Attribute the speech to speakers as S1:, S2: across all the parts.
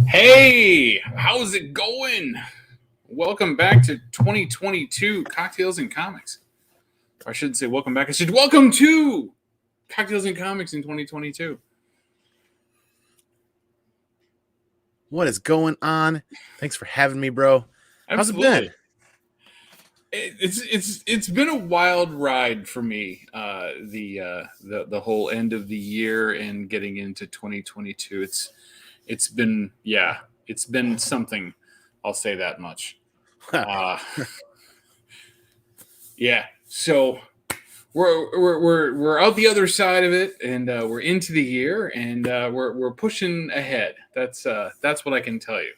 S1: Hey, how's it going? Welcome back to 2022 Cocktails and Comics. Or I shouldn't say welcome back. I should welcome to Cocktails and Comics in 2022.
S2: What is going on? Thanks for having me, bro. How's it been?
S1: Absolutely. It's been a wild ride for me. The whole end of the year and getting into 2022. It's been it's been something. I'll say that much. Uh, yeah. So we're out the other side of it, and we're into the year, and we're pushing ahead. That's what I can tell you.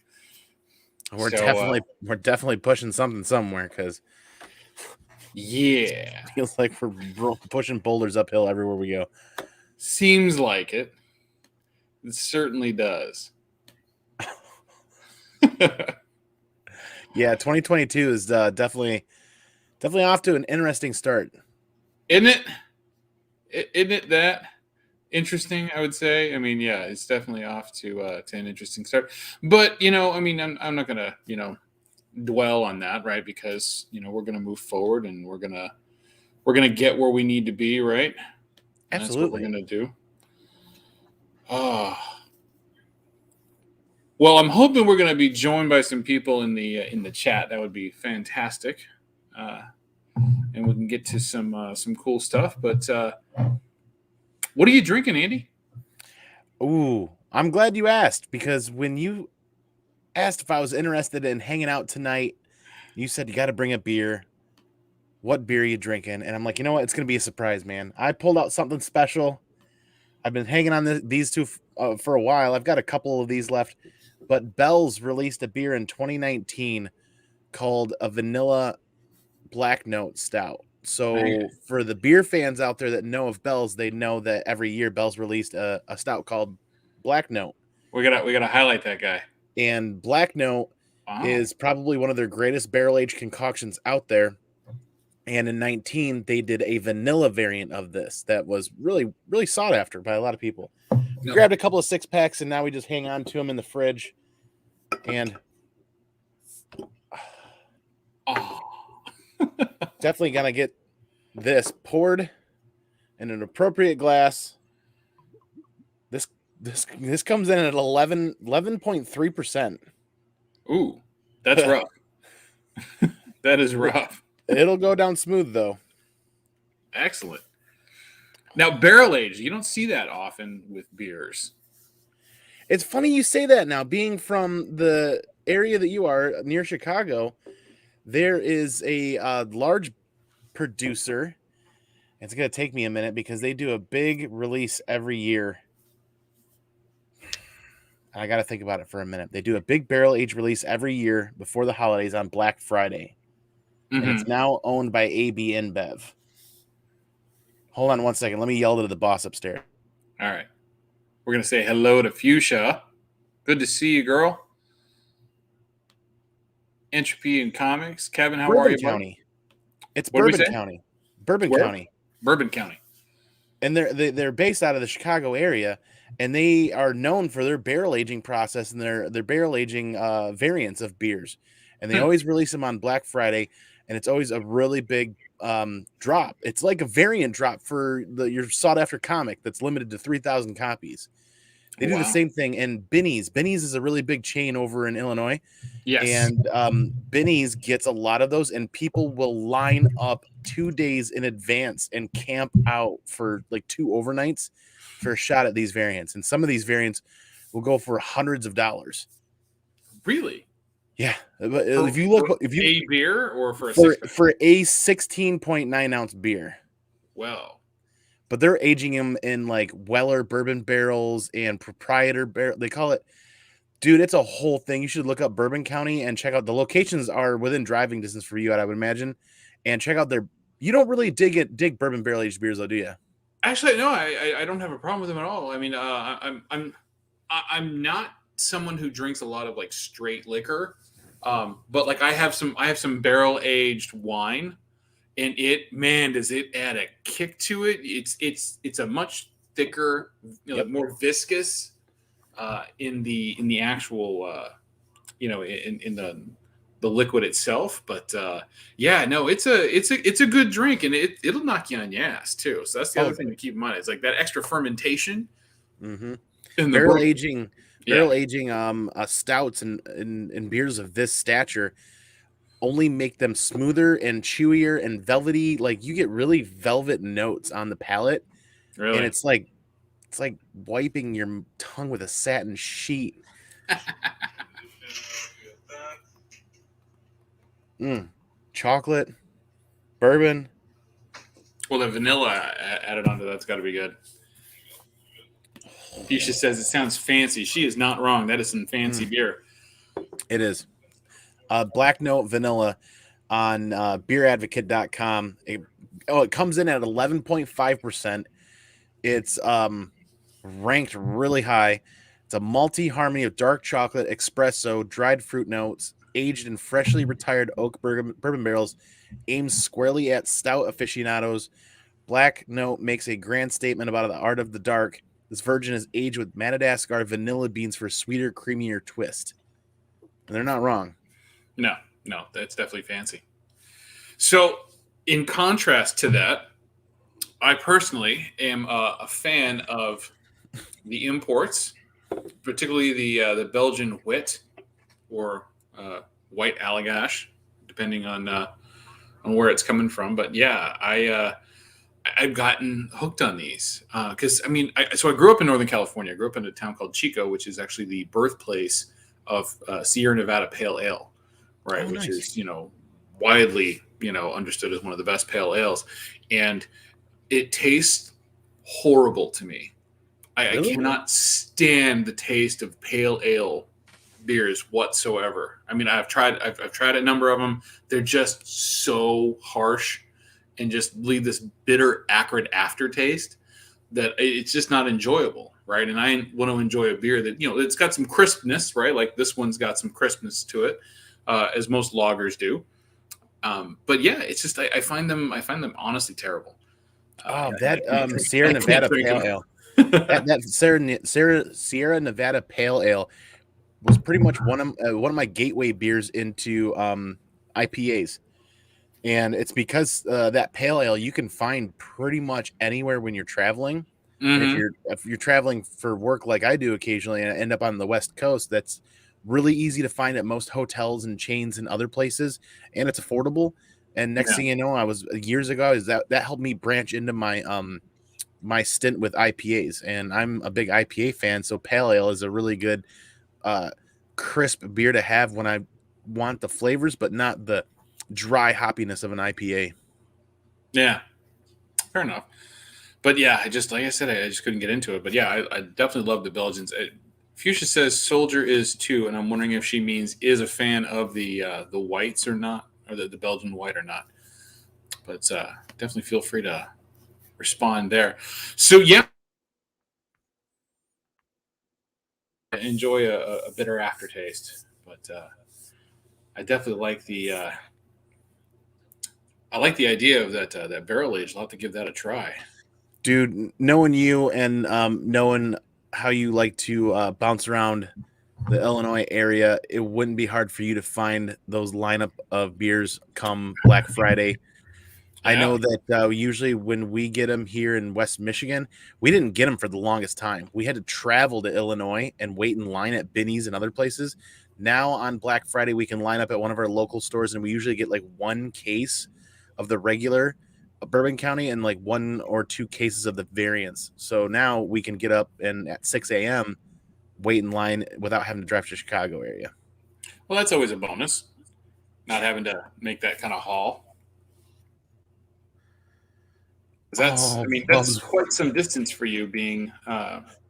S2: we're
S1: So
S2: definitely we're definitely pushing something somewhere because
S1: yeah,
S2: it feels like we're pushing boulders uphill everywhere we go.
S1: seems like it. It certainly does.
S2: Yeah, 2022 is definitely off to an interesting start.
S1: Isn't it? Isn't it that interesting? I would say. I mean, yeah, it's definitely off to an interesting start. But I mean, I'm not gonna dwell on that, right? Because we're gonna move forward, and we're gonna get where we need to be, right? And that's what we're
S2: Absolutely.
S1: gonna do. Ah, well, I'm hoping we're gonna be joined by some people in the chat. That would be fantastic, uh, and we can get to some cool stuff. But what are you drinking, Andy?
S2: Ooh, I'm glad you asked because when you asked if I was interested in hanging out tonight, you said you got to bring a beer. What beer are you drinking? And I'm like, you know what? It's gonna be a surprise, man. I pulled out something special. I've been hanging on these two for a while. I've got a couple of these left, but Bell's released a beer in 2019 called a Vanilla Black Note Stout.
S1: Okay.
S2: So for the beer fans out there that know of Bell's, they know that every year Bell's released a stout called Black Note.
S1: We gotta highlight that guy.
S2: And Black Note
S1: Wow.
S2: is probably one of their greatest barrel aged concoctions out there. And in 19, they did a vanilla variant of this that was really, really sought after by a lot of people. We
S1: No.
S2: grabbed a couple of 6-packs and now we just hang on to them in the fridge. And
S1: Oh.
S2: definitely gonna get this poured in an appropriate glass. This comes in at 11.3%.
S1: Ooh, that's rough. That is rough.
S2: It'll go down smooth though.
S1: Excellent. Now, barrel aged, you don't see that often with beers.
S2: It's funny you say that now. Being from the area that you are near Chicago, there is a large producer. It's going to take me a minute because they do a big release every year. I got to think about it for a minute. They do a big barrel age release every year before the holidays on Black Friday. And it's
S1: Mm-hmm.
S2: now owned by AB InBev. Hold on one second. Let me yell to the boss upstairs.
S1: All right. We're going to say hello to Fuchsia. Good to see you, girl. Entropy in Comics. Kevin, how are
S2: Bourbon
S1: you, bud?
S2: County. It's
S1: What did we
S2: Bourbon
S1: say?
S2: County. Bourbon
S1: Where?
S2: County.
S1: Bourbon County.
S2: And they're based out of the Chicago area, and they are known for their barrel aging process and their barrel aging variants of beers. And they
S1: Hmm.
S2: always release them on Black Friday, and it's always a really big drop. It's like a variant drop for your sought after comic that's limited to 3,000 copies. They do the
S1: Wow.
S2: same thing. And Benny's is a really big chain over in Illinois,
S1: Yes.
S2: and Benny's gets a lot of those, and people will line up 2 days in advance and camp out for like 2 overnights for a shot at these variants. And some of these variants will go for hundreds of dollars.
S1: Really?
S2: Yeah, but
S1: For,
S2: if you
S1: for
S2: look, if you
S1: a beer or for a six pack?
S2: for a 16.9 ounce beer,
S1: Well,
S2: but they're aging them in like Weller bourbon barrels and proprietor barrel. They call it. Dude, it's a whole thing. You should look up Bourbon County and check out the locations are within driving distance for you, I would imagine. And check out their. You don't really dig bourbon barrel aged beers, though, do you?
S1: actually, no. I don't have a problem with them at all. I mean, I'm not someone who drinks a lot of like straight liquor, but like I have some barrel aged wine, and it man does it add a kick to it. It's a much thicker,
S2: Yep.
S1: more viscous in the actual in the liquid itself. But yeah, no, it's a good drink, and it'll knock you on your ass too. So that's the other
S2: Oh,
S1: thing to keep in mind. It's like that extra fermentation
S2: mm-hmm.
S1: in the
S2: barrel
S1: book.
S2: aging,
S1: Yeah,
S2: stouts and beers of this stature only make them smoother and chewier and velvety. Like you get really velvet notes on the palate, and
S1: really.
S2: it's like wiping your tongue with a satin sheet. Chocolate, bourbon.
S1: Well, the vanilla added onto that's got to be good. Keisha says it sounds fancy. She is not wrong. That is some fancy beer.
S2: It is. Black Note Vanilla on beeradvocate.com. It comes in at 11.5%. It's ranked really high. It's a malty harmony of dark chocolate, espresso, dried fruit notes, aged in freshly retired oak bourbon barrels, aims squarely at stout aficionados. Black Note makes a grand statement about the art of the dark. This virgin is aged with Madagascar vanilla beans for a sweeter, creamier twist. And they're not wrong.
S1: No, no, that's definitely fancy. So, in contrast to that, I personally am a fan of the imports, particularly the Belgian wit or white Allagash, depending on where it's coming from. But yeah, I've gotten hooked on these because so I grew up in Northern California. I grew up in a town called Chico, which is actually the birthplace of Sierra Nevada Pale Ale, right?
S2: Oh,
S1: Which
S2: nice.
S1: is widely understood as one of the best pale ales, and it tastes horrible to me. I
S2: Really?
S1: cannot stand the taste of pale ale beers whatsoever. I mean, I've tried a number of them. They're just so harsh and just leave this bitter, acrid aftertaste that it's just not enjoyable, right? And I want to enjoy a beer that it's got some crispness, right? Like this one's got some crispness to it, as most lagers do. But yeah, it's just I find them honestly terrible.
S2: Oh,
S1: I
S2: that
S1: can't drink.
S2: Sierra
S1: I can't
S2: Nevada
S1: drink
S2: Pale
S1: them.
S2: Ale. That Sierra Nevada Pale Ale was pretty much one of my gateway beers into IPAs, and it's because that pale ale you can find pretty much anywhere when you're traveling. And
S1: Hmm.
S2: if you're traveling for work like I do occasionally, and I end up on the West Coast, that's really easy to find at most hotels and chains and other places, and it's affordable. And next
S1: Yeah,
S2: thing you know, I was years ago is that helped me branch into my stint with IPAs, and I'm a big IPA fan. So pale ale is a really good uh, crisp beer to have when I want the flavors, but not the dry hoppiness of an IPA.
S1: yeah, fair enough. But yeah, I just like I said, I just couldn't get into it. But yeah, I definitely love the Belgians. Fuchsia says Soldier is too, and I'm wondering if she means is a fan of the whites or not, or the Belgian white or not. But definitely feel free to respond there. So yeah, enjoy a bitter aftertaste, but I definitely like the I like the idea of that barrel age. I'll have to give that a try.
S2: Dude, knowing you and knowing how you like to bounce around the Illinois area, it wouldn't be hard for you to find those lineup of beers come Black Friday. I
S1: Yeah,
S2: know that usually when we get them here in West Michigan, we didn't get them for the longest time. We had to travel to Illinois and wait in line at Binny's and other places. Now on Black Friday, we can line up at one of our local stores, and we usually get like one case of the regular Bourbon County and like one or two cases of the variants. So now we can get up and at 6 a.m. wait in line without having to drive to Chicago area.
S1: well, that's always a bonus. Not having to make that kind of haul. 'Cause
S2: Oh,
S1: that's quite some distance for you being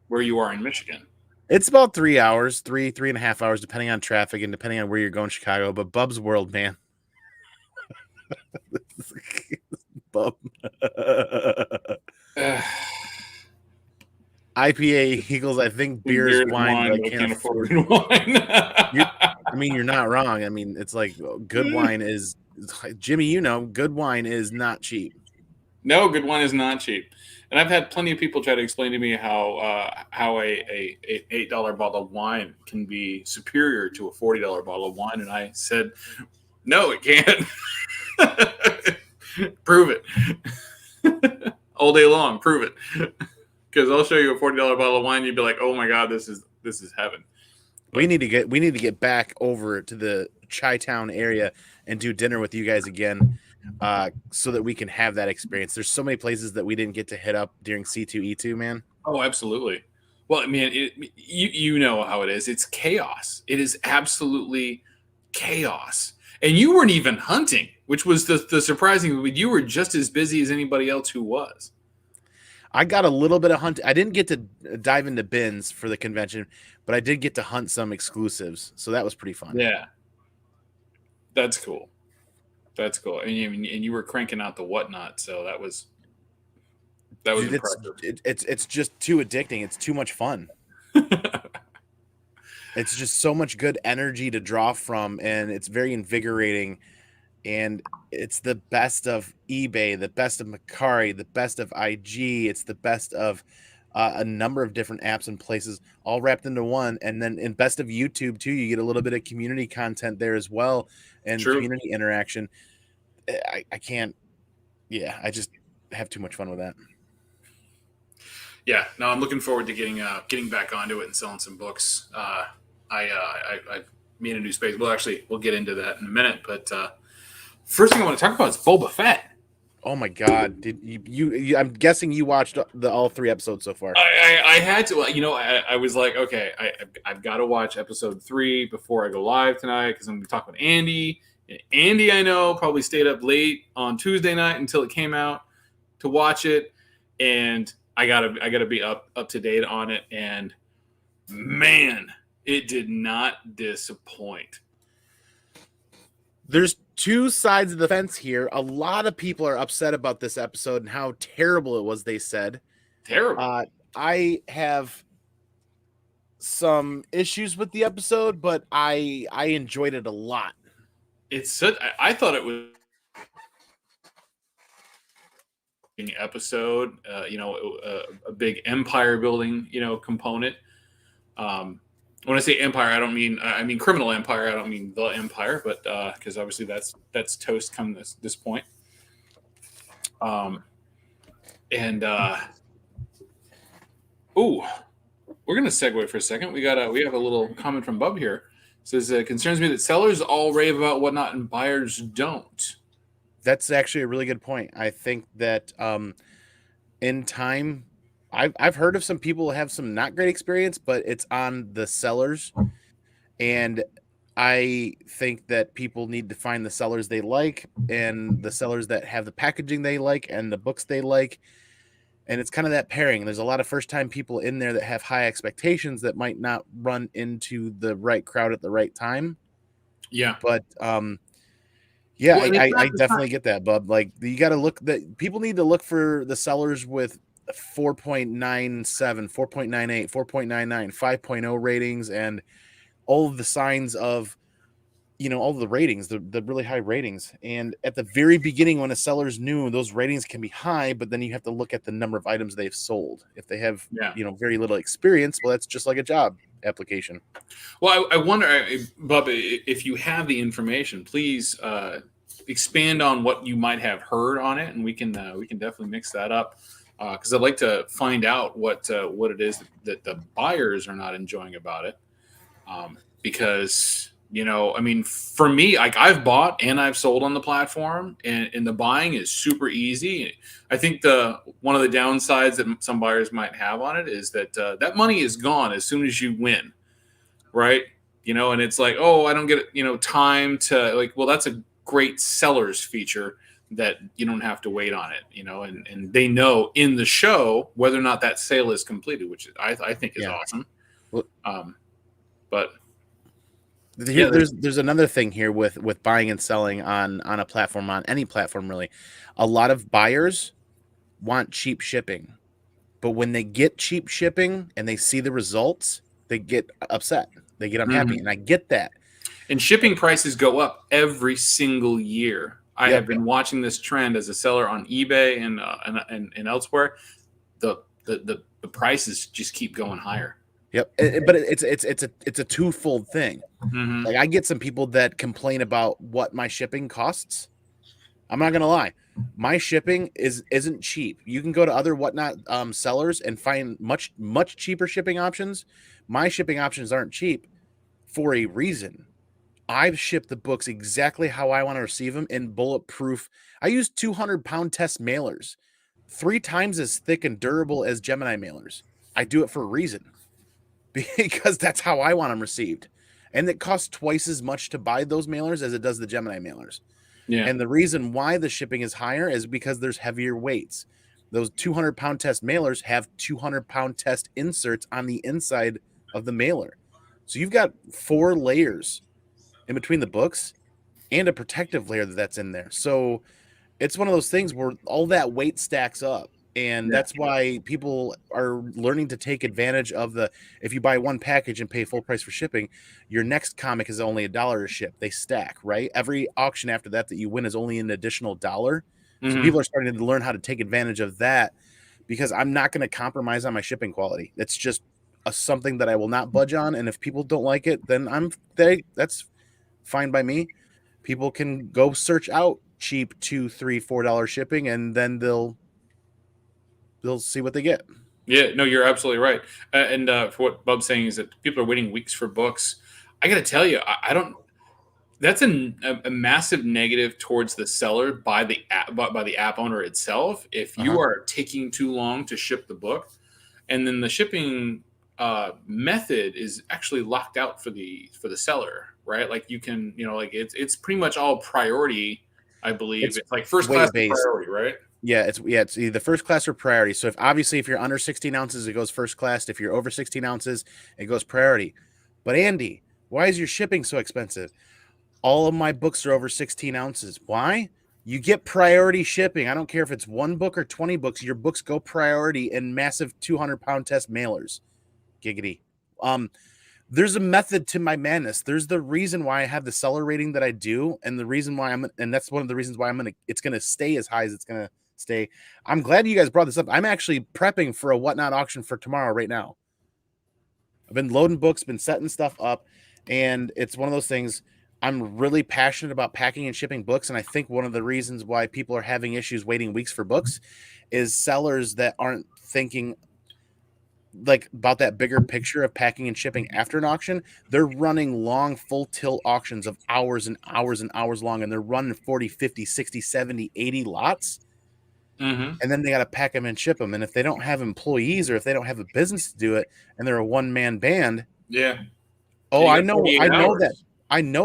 S1: where you are in Michigan.
S2: it's about 3 hours, 3.5 hours, depending on traffic and depending on where you're going, Chicago. But Bub's World, man. Bub. IPA equals, I think, beer
S1: Beer
S2: is
S1: is
S2: wine, but
S1: wine,
S2: I
S1: but I
S2: can't
S1: can't
S2: afford.
S1: afford wine.
S2: You're not wrong. I mean, it's like good wine is, Jimmy, good wine is not cheap.
S1: No, good wine is not cheap. And I've had plenty of people try to explain to me how a $8 bottle of wine can be superior to a $40 bottle of wine, and I said, no, it can't. Prove it. All day long, prove it. Because I'll show you a $40 bottle of wine, you'd be like, oh my god, this is heaven.
S2: We need to get back over to the Chi-Town area and do dinner with you guys again, so that we can have that experience. There's so many places that we didn't get to hit up during C2E2, man.
S1: Oh, absolutely. Well, I mean, you know how it is. It's chaos. It is absolutely chaos. And you weren't even hunting, which was the surprising. You were just as busy as anybody else who was.
S2: I got a little bit of hunt. I didn't get to dive into bins for the convention, but I did get to hunt some exclusives, so that was pretty fun.
S1: Yeah, that's cool. That's cool. And you were cranking out the whatnot, so that was
S2: Dude,
S1: impressive.
S2: It's just too addicting. It's too much fun. It's just so much good energy to draw from, and it's very invigorating. And it's the best of eBay, the best of Macari, the best of IG. It's the best of a number of different apps and places all wrapped into one. And then in best of YouTube too, you get a little bit of community content there as well, and
S1: True.
S2: community interaction. I can't. Yeah, I just have too much fun with that.
S1: Yeah, no, I'm looking forward to getting back onto it and selling some books. I me in a new space. Well, actually, we'll get into that in a minute. But first thing I want to talk about is Boba Fett.
S2: Oh my god! Did you I'm guessing you watched all 3 episodes so far.
S1: I had to. I was like, okay, I've got to watch episode 3 before I go live tonight because I'm going to talk with Andy. And Andy, I know, probably stayed up late on Tuesday night until it came out to watch it, and I gotta be up to date on it. And man, it did not disappoint.
S2: There's 2 sides of the fence here. A lot of people are upset about this episode and how terrible it was, they said.
S1: Terrible.
S2: I have some issues with the episode, but I enjoyed it a lot.
S1: I thought it was an episode, a big empire building, component. When I say empire, I mean criminal empire. I don't mean the empire, but because obviously that's toast come this point. We're gonna segue for a second. We have a little comment from Bub here. It says it concerns me that sellers all rave about whatnot and buyers don't.
S2: That's actually a really good point. I think that in time, I've heard of some people who have some not great experience, but it's on the sellers. And I think that people need to find the sellers they like and the sellers that have the packaging they like and the books they like. And it's kind of that pairing. There's a lot of first-time people in there that have high expectations that might not run into the right crowd at the right time.
S1: Yeah.
S2: But yeah, well, I definitely get that, Bub. Like, you got to look that people need to look for the sellers with 4.97, 4.98, 4.99, 5.0 ratings, and all of the signs of, all the ratings, the really high ratings. And at the very beginning, when a seller's new, those ratings can be high, but then you have to look at the number of items they've sold. If they have, very little experience, well, that's just like a job application.
S1: Well, I wonder, Bubba, if you have the information, please expand on what you might have heard on it, and we can definitely mix that up because I'd like to find out what it is that the buyers are not enjoying about it. Because for me, like, I've bought and I've sold on the platform, and the buying is super easy. I think one of the downsides that some buyers might have on it is that that money is gone as soon as you win, right? And it's like, oh, I don't get time to, like, well, that's a great seller's feature that you don't have to wait on it, and they know in the show whether or not that sale is completed, which I think is awesome. But
S2: there's another thing here with buying and selling on a platform, on any platform really. A lot of buyers want cheap shipping, but when they get cheap shipping and they see the results, they get upset, they get unhappy, and I get that.
S1: And shipping prices go up every single year. I have been watching this trend as a seller on eBay and elsewhere. the prices just keep going higher.
S2: Yep. But it's a twofold thing.
S1: Mm-hmm.
S2: Like I get some people that complain about what my shipping costs. I'm not gonna lie, my shipping isn't cheap. You can go to other whatnot sellers and find much cheaper shipping options. My shipping options aren't cheap for a reason. I've shipped the books exactly how I want to receive them in bulletproof. I use 200-pound test mailers, 3 times as thick and durable as Gemini mailers. I do it for a reason because that's how I want them received. And it costs twice as much to buy those mailers as it does the Gemini mailers.
S1: Yeah.
S2: And the reason why the shipping is higher is because there's heavier weights. Those 200-pound test mailers have 200-pound test inserts on the inside of the mailer. So you've got 4 layers in between the books and a protective layer that's in there. So it's one of those things where all that weight stacks up. And that's why people are learning to take advantage of if you buy one package and pay full price for shipping, your next comic is only $1 to ship. They stack, right? Every auction after that you win is only an additional $1.
S1: Mm-hmm.
S2: So people are starting to learn how to take advantage of that because I'm not going to compromise on my shipping quality. It's just something that I will not budge on. And if people don't like it, then that's fine by me. People can go search out cheap $2, $3, $4 shipping, and then they'll see what they get.
S1: Yeah, no, you're absolutely right. And for what Bub's saying is that people are waiting weeks for books. I got to tell you, I don't. That's a massive negative towards the seller by the app owner itself. If you are taking too long to ship the book, and then the shipping method is actually locked out for the seller, right? Like you can, like it's pretty much all priority. I believe it's like first class priority, right?
S2: Yeah, it's either first class or priority. So if you're under 16 ounces, it goes first class. If you're over 16 ounces, it goes priority. But Andy, why is your shipping so expensive? All of my books are over 16 ounces. Why? You get priority shipping. I don't care if it's 1 book or 20 books. Your books go priority in massive 200-pound test mailers. Giggity. There's a method to my madness. There's the reason why I have the seller rating that I do, and the reason why and that's one of the reasons why it's gonna stay as high as it's gonna stay. I'm glad you guys brought this up. I'm actually prepping for a whatnot auction for tomorrow right now. I've been loading books, been setting stuff up, and it's one of those things. I'm really passionate about packing and shipping books, and I think one of the reasons why people are having issues waiting weeks for books is sellers that aren't thinking like about that bigger picture of packing and shipping after an auction. They're running long full tilt auctions of hours and hours and hours long, and they're running 40, 50, 60, 70, 80 lots.
S1: Mm-hmm.
S2: And then they got to pack them and ship them. And if they don't have employees or if they don't have a business to do it and they're a one-man band.
S1: Yeah.
S2: Oh, I know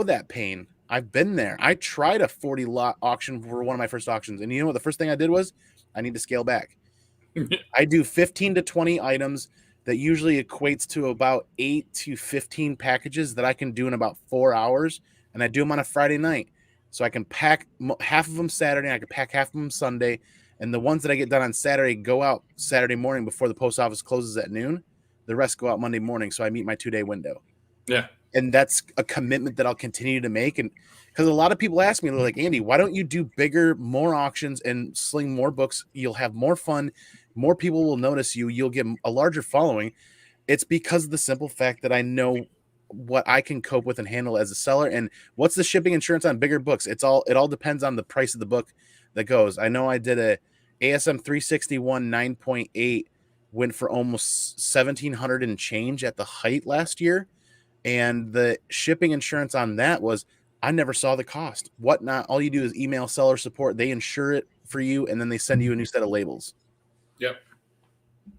S2: that pain. I've been there. I tried a 40 lot auction for one of my first auctions. And you know what? The first thing I did was I need to scale back. I do 15 to 20 items that usually equates to about 8 to 15 packages that I can do in about 4 hours. And I do them on a Friday night. So I can pack half of them Saturday. I can pack half of them Sunday. And the ones that I get done on Saturday go out Saturday morning before the post office closes at noon. The rest go out Monday morning. So I meet my 2-day window.
S1: Yeah.
S2: And that's a commitment that I'll continue to make. And because a lot of people ask me, they're like, Andy, why don't you do bigger, more auctions and sling more books? You'll have more fun. More people will notice you. You'll get a larger following. It's because of the simple fact that I know what I can cope with and handle as a seller. And what's the shipping insurance on bigger books? It all depends on the price of the book that goes. I know I did a ASM 361 9.8 went for almost 1,700 and change at the height last year. And the shipping insurance on that was, I never saw the cost. Whatnot. All you do is email seller support. They insure it for you. And then they send you a new set of labels.
S1: Yep.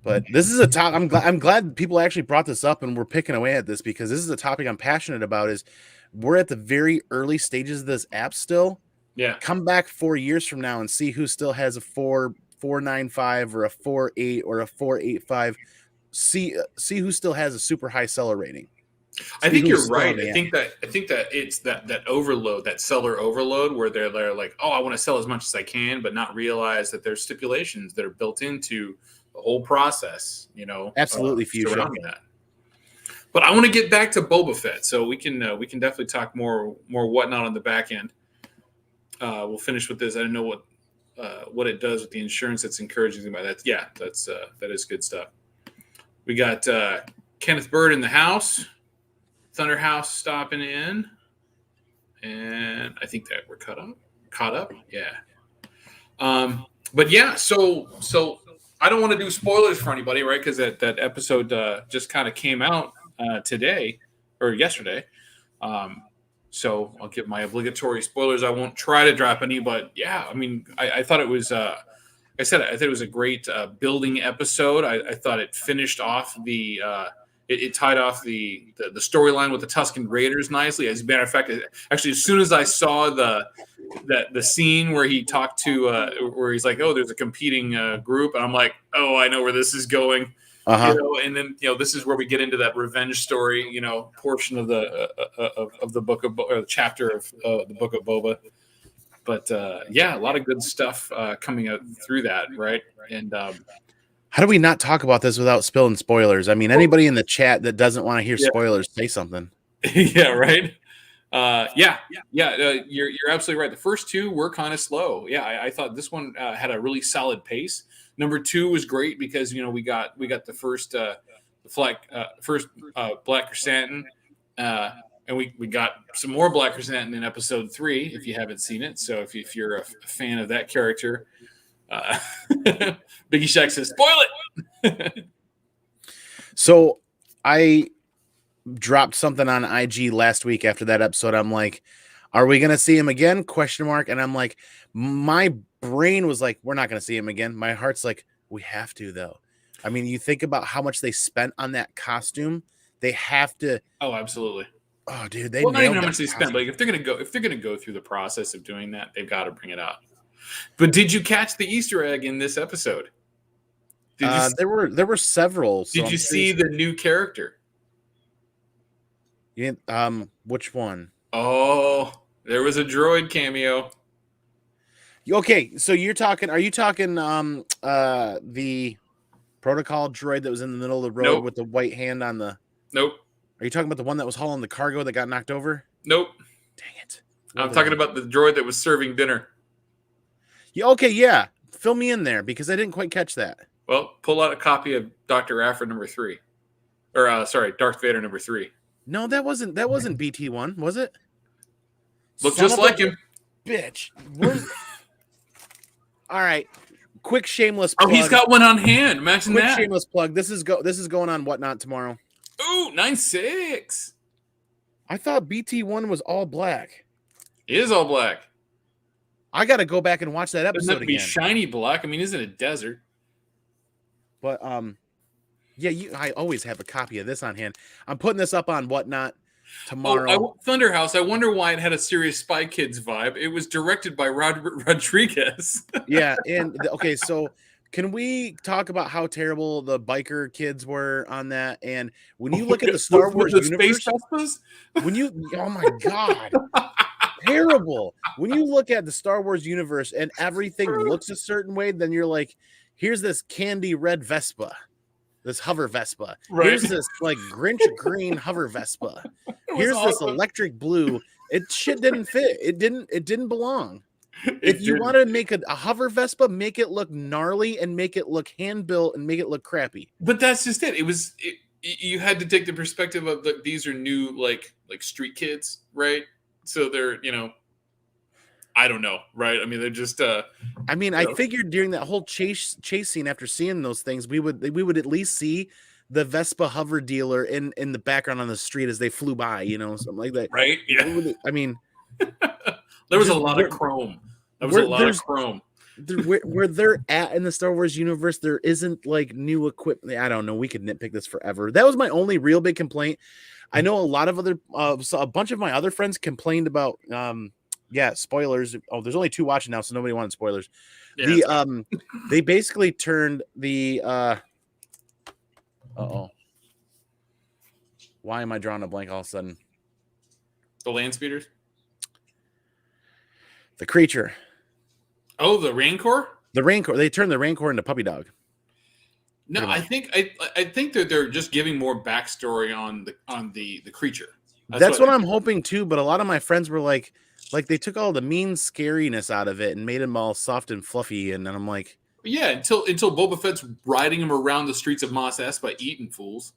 S2: But this is a topic. I'm glad people actually brought this up and we're picking away at this because this is a topic I'm passionate about. Is we're at the very early stages of this app still.
S1: Yeah.
S2: Come back 4 years from now and see who still has a 4.95 or a 4.8 or a 4.85. See who still has a super high seller rating.
S1: I think you're right. I think that it's that overload, that seller overload, where they're like, oh, I want to sell as much as I can, but not realize that there's stipulations that are built into the whole process.
S2: Absolutely,
S1: surrounding that. But I want to get back to Boba Fett, so we can definitely talk more whatnot on the back end. We'll finish with this. I don't know what what it does with the insurance that's encouraging by that. Yeah, that is good stuff. We got Kenneth Bird in the house, Thunder House stopping in, and I think that we're caught up. Yeah. But yeah, so I don't want to do spoilers for anybody, right? Because that episode just kind of came out today or yesterday. So I'll give my obligatory spoilers. I won't try to drop any, but yeah, I mean, I thought it was. I said I thought it was a great building episode. I thought it finished off the. It tied off the storyline with the Tusken Raiders nicely. As a matter of fact, actually, as soon as I saw the scene where he talked to where he's like, "Oh, there's a competing group," and I'm like, "Oh, I know where this is going." You know, and then this is where we get into that revenge story, portion of the book of or the chapter of the book of Boba. But yeah, a lot of good stuff coming out through that, right? And
S2: how do we not talk about this without spilling spoilers? I mean, anybody in the chat that doesn't want to hear spoilers, say something.
S1: Yeah, right. You're absolutely right. The first two were kind of slow. Yeah, I thought this one had a really solid pace. Number 2 was great because we got the first Black Chrysanthemum, and we got some more Black Chrysanthemum in episode 3 if you haven't seen it. So if you're a fan of that character, Biggie Shack says spoil it.
S2: So I dropped something on IG last week after that episode. I'm like, are we gonna see him again? Question mark. And I'm like, my brain was like, we're not gonna see him again. My heart's like, we have to though. I mean, you think about how much they spent on that costume. They have to.
S1: Oh, absolutely.
S2: Oh, dude, they
S1: not even how much they spent. Like if they're gonna go through the process of doing that, they've got to bring it out. But did you catch the Easter egg in this episode?
S2: There were several.
S1: Did you see the new character?
S2: Yeah. Which one?
S1: Oh, there was a droid cameo.
S2: Okay, so you're talking. Are you talking the protocol droid that was in the middle of the road with the white hand on the?
S1: Nope.
S2: Are you talking about the one that was hauling the cargo that got knocked over?
S1: Nope.
S2: Dang it!
S1: I'm talking about the droid that was serving dinner.
S2: Yeah. Okay. Yeah. Fill me in there because I didn't quite catch that.
S1: Well, pull out a copy of Dr. Aphra number 3, or Darth Vader number 3.
S2: No, that wasn't BT1, was it?
S1: Look just like him,
S2: bitch. All right, quick shameless plug.
S1: Oh, he's got one on hand. Imagine
S2: quick
S1: that.
S2: Shameless plug. This is going on Whatnot tomorrow.
S1: Ooh, 9/6.
S2: I thought BT1 was all black.
S1: It is all black.
S2: I got to go back and watch that episode
S1: Doesn't it be
S2: again.
S1: shiny black? I mean, isn't it a desert?
S2: But yeah, I always have a copy of this on hand. I'm putting this up on Whatnot tomorrow.
S1: Thunder House. I wonder why it had a serious Spy Kids vibe. It was directed by Rodriguez.
S2: Yeah, and okay, so can we talk about how terrible the biker kids were on that? And when you look at the Star Wars universe, oh my god, terrible. When you look at the Star Wars universe and everything looks a certain way, then you're like, here's this candy red Vespa. This hover Vespa.
S1: Right.
S2: Here's this like Grinch green hover Vespa. Here's this electric blue. Shit didn't fit. It didn't belong. If you want to make a hover Vespa, make it look gnarly and make it look hand built and make it look crappy.
S1: But that's just it. You had to take the perspective of these are new like street kids, right? So they're I don't know, right? I mean, they're just.
S2: I figured during that whole chase scene, after seeing those things, we would at least see the Vespa hover dealer in the background on the street as they flew by, something like that.
S1: Right? Yeah.
S2: I mean,
S1: there was a lot of chrome. There was a lot of chrome.
S2: Where they're at in the Star Wars universe, there isn't like new equipment. I don't know. We could nitpick this forever. That was my only real big complaint. I know a lot of other, a bunch of my other friends complained about. Yeah, spoilers. Oh, there's only 2 watching now, so nobody wanted spoilers. Yeah, they basically turned the why am I drawing a blank all of a sudden?
S1: The land speeders?
S2: The creature.
S1: Oh, the Rancor?
S2: The Rancor. They turned the Rancor into puppy dog.
S1: No, I think that they're just giving more backstory on the creature.
S2: That's what I'm hoping too, but a lot of my friends were like Like they took all the mean scariness out of it and made him all soft and fluffy. And then I'm like,
S1: Yeah, until Boba Fett's riding him around the streets of Mos Espa eating fools.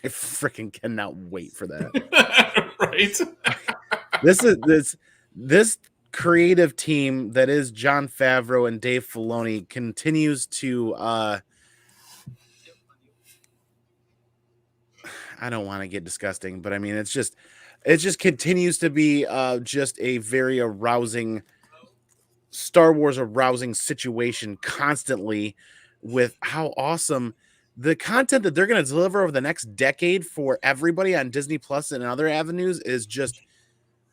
S2: I freaking cannot wait for that.
S1: Right?
S2: This creative team that is Jon Favreau and Dave Filoni continues to I don't want to get disgusting, but I mean it just continues to be just a very arousing Star Wars arousing situation constantly with how awesome the content that they're going to deliver over the next decade for everybody on Disney Plus and other avenues is just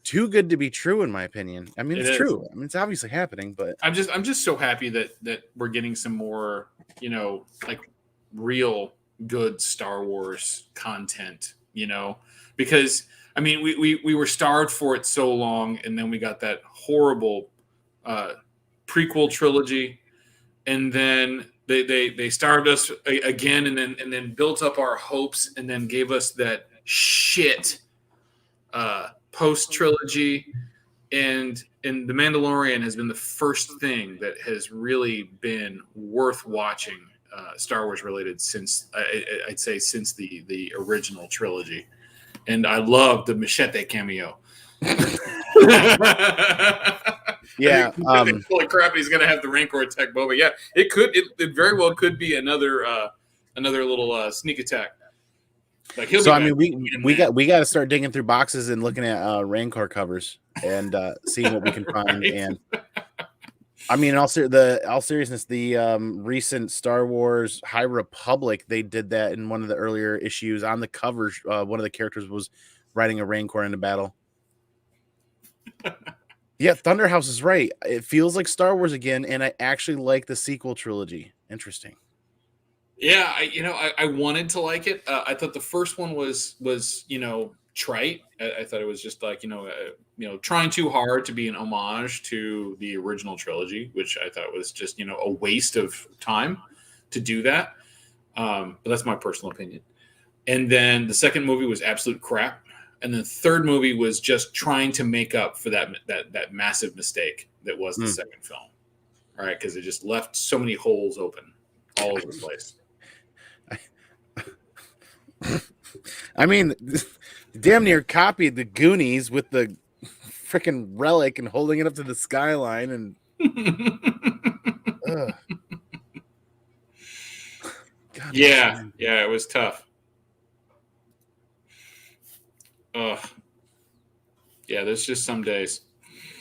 S2: too good to be true, in my opinion. I mean, it's true. I mean, it's obviously happening, but
S1: I'm just so happy that we're getting some more, like real good Star Wars content, because I mean, we were starved for it so long, and then we got that horrible prequel trilogy, and then they starved us again, and then built up our hopes, and then gave us that shit post trilogy, and The Mandalorian has been the first thing that has really been worth watching Star Wars related since I'd say since the original trilogy, and I love the Machete cameo.
S2: Yeah.
S1: Holy crap! He's gonna have the Rancor attack Boba. Yeah, it very well could be another little sneak attack. Like
S2: so I mean, we got to start digging through boxes and looking at Rancor covers and seeing what we can find. Right. And I mean, all seriousness, the recent Star Wars High Republic, they did that in one of the earlier issues. On the covers, one of the characters was riding a Rancor into battle. Yeah, Thunderhouse is right. It feels like Star Wars again, and I actually like the sequel trilogy. Interesting.
S1: Yeah, I wanted to like it. I thought the first one was trite. I thought it was just like trying too hard to be an homage to the original trilogy, which I thought was just a waste of time to do that. But that's my personal opinion. And then the second movie was absolute crap. And the third movie was just trying to make up for that massive mistake that was the second film, right? Because it just left so many holes open all over the place.
S2: I mean, damn near copied the Goonies with the freaking relic and holding it up to the skyline and. God,
S1: yeah, it was tough. Yeah, there's just some days.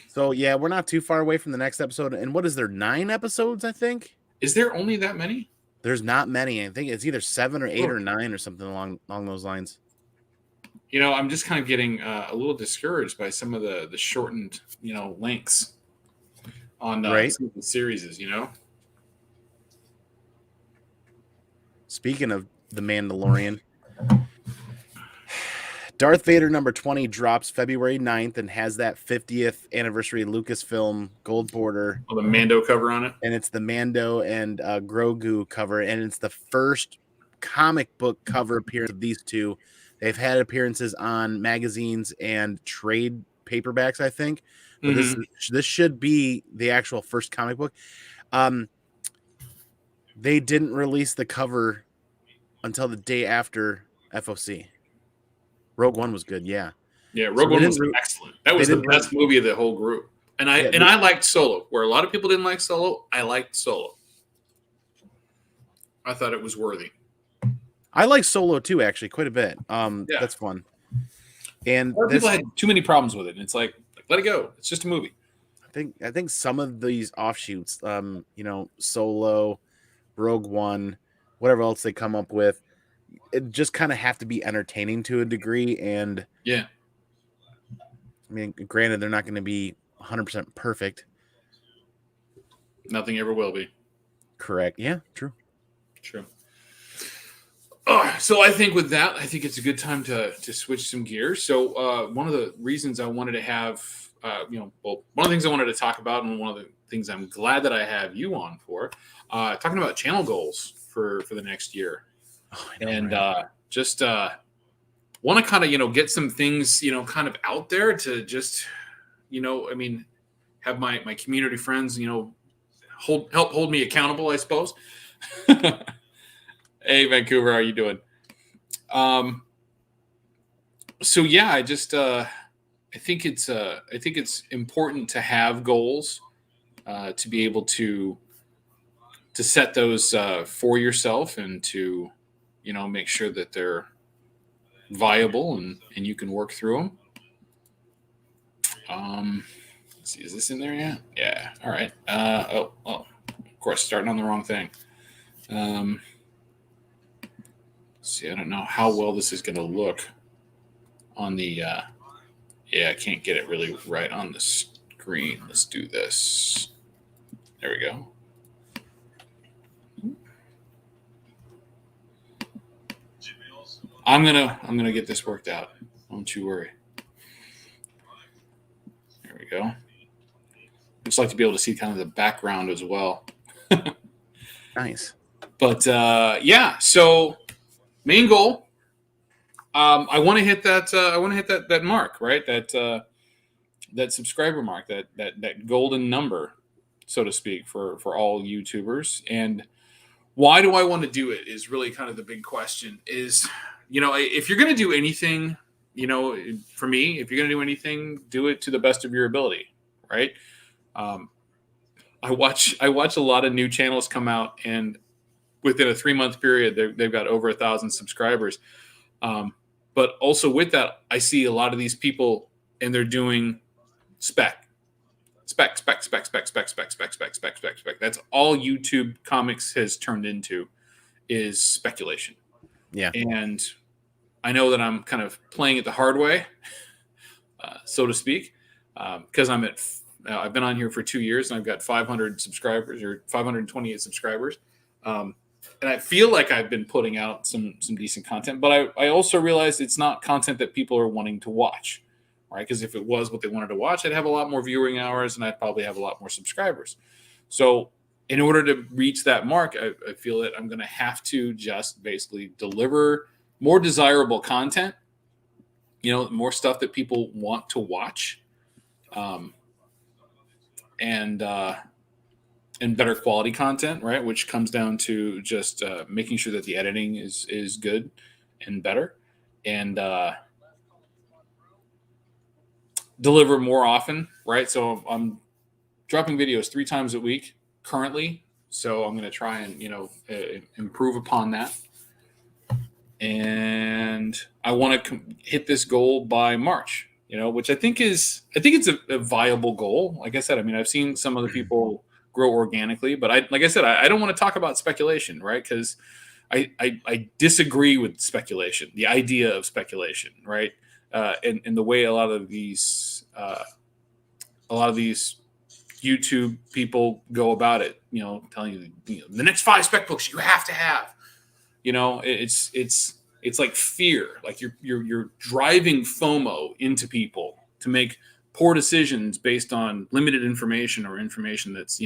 S2: So yeah, we're not too far away from the next episode. And what is there, 9 episodes? I think.
S1: Is there only that many?
S2: There's not many. I think it's either 7 or 8 or 9 or something along those lines.
S1: I'm just kind of getting a little discouraged by some of the shortened, lengths on some of the series.
S2: Speaking of The Mandalorian, Darth Vader number 20 drops February 9th and has that 50th anniversary Lucasfilm gold border.
S1: Oh, the Mando cover on it.
S2: And it's the Mando and Grogu cover. And it's the first comic book cover appearance of these two. They've had appearances on magazines and trade paperbacks, I think. But this should be the actual first comic book. They didn't release the cover until the day after FOC. Rogue One was good, yeah.
S1: Yeah, Rogue One was excellent. That was the best movie of the whole group. And I liked Solo. Where a lot of people didn't like Solo, I liked Solo. I thought it was worthy.
S2: I like Solo too, actually, quite a bit. That's fun. And
S1: people had too many problems with it. And it's like, let it go. It's just a movie.
S2: I think some of these offshoots, Solo, Rogue One, whatever else they come up with, it just kind of have to be entertaining to a degree. And
S1: yeah,
S2: I mean, granted, they're not going to be 100% perfect.
S1: Nothing ever will be.
S2: Correct. Yeah, true.
S1: So I think with that, I think it's a good time to switch some gears. So one of the reasons I wanted to have, one of the things I wanted to talk about, and one of the things I'm glad that I have you on for, talking about channel goals for the next year. Just want to kind of, get some things, kind of out there to just I mean, have my community friends, help hold me accountable, I suppose. Hey, Vancouver, how you doing? Um, so yeah, I think it's important to have goals, to be able to set those for yourself, and to make sure that they're viable, and you can work through them. Let's see, is this in there yet? Yeah. All right. Of course, starting on the wrong thing. See, I don't know how well this is going to look on the. Yeah, I can't get it really right on the screen. Let's do this. There we go. I'm gonna get this worked out. Don't you worry. There we go. Just like to be able to see kind of the background as well.
S2: Nice.
S1: But yeah, so main goal. I want to hit that. I want to hit that mark, right? That subscriber mark, that golden number, so to speak, for all YouTubers. And why do I want to do it is really kind of the big question. Is if you're going to do anything, for me, if you're going to do anything, do it to the best of your ability, right? I watch a lot of new channels come out, and within a 3-month period, they've got over 1,000 subscribers. But also with that, I see a lot of these people, and they're doing spec. That's all YouTube comics has turned into, is speculation.
S2: Yeah.
S1: And I know that I'm kind of playing it the hard way, so to speak, because I've been on here for 2 years, and I've got 500 subscribers, or 528 subscribers. And I feel like I've been putting out some decent content, but I also realized it's not content that people are wanting to watch, right? Because if it was what they wanted to watch, I'd have a lot more viewing hours, and I'd probably have a lot more subscribers. So in order to reach that mark, I feel that I'm going to have to just basically deliver more desirable content, more stuff that people want to watch, and better quality content, right? Which comes down to just making sure that the editing is good and better, and deliver more often, right? So I'm dropping videos 3 times a week currently, so I'm going to try and improve upon that. And I want to hit this goal by March, which I think it's a viable goal. Like I said, I mean, I've seen some other people grow organically, but I don't want to talk about speculation, right? Because I disagree with speculation, the idea of speculation, right? And the way a lot of these YouTube people go about it, telling you, the next 5 spec books you have to have. It's like fear, like you're driving FOMO into people to make poor decisions based on limited information, or information that's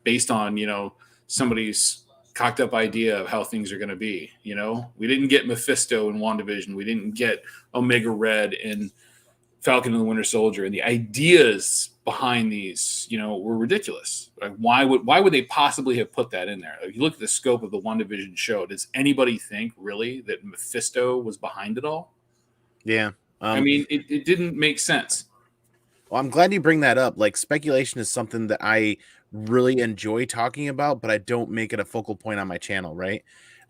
S1: based on somebody's cocked up idea of how things are going to be. We didn't get Mephisto in WandaVision, we didn't get Omega Red in Falcon and the Winter Soldier, and the ideas behind these, were ridiculous. Like, why would they possibly have put that in there? If you look at the scope of the WandaVision show, does anybody think really that Mephisto was behind it all?
S2: Yeah.
S1: I mean, it didn't make sense.
S2: Well, I'm glad you bring that up. Like, speculation is something that I really enjoy talking about, but I don't make it a focal point on my channel, right?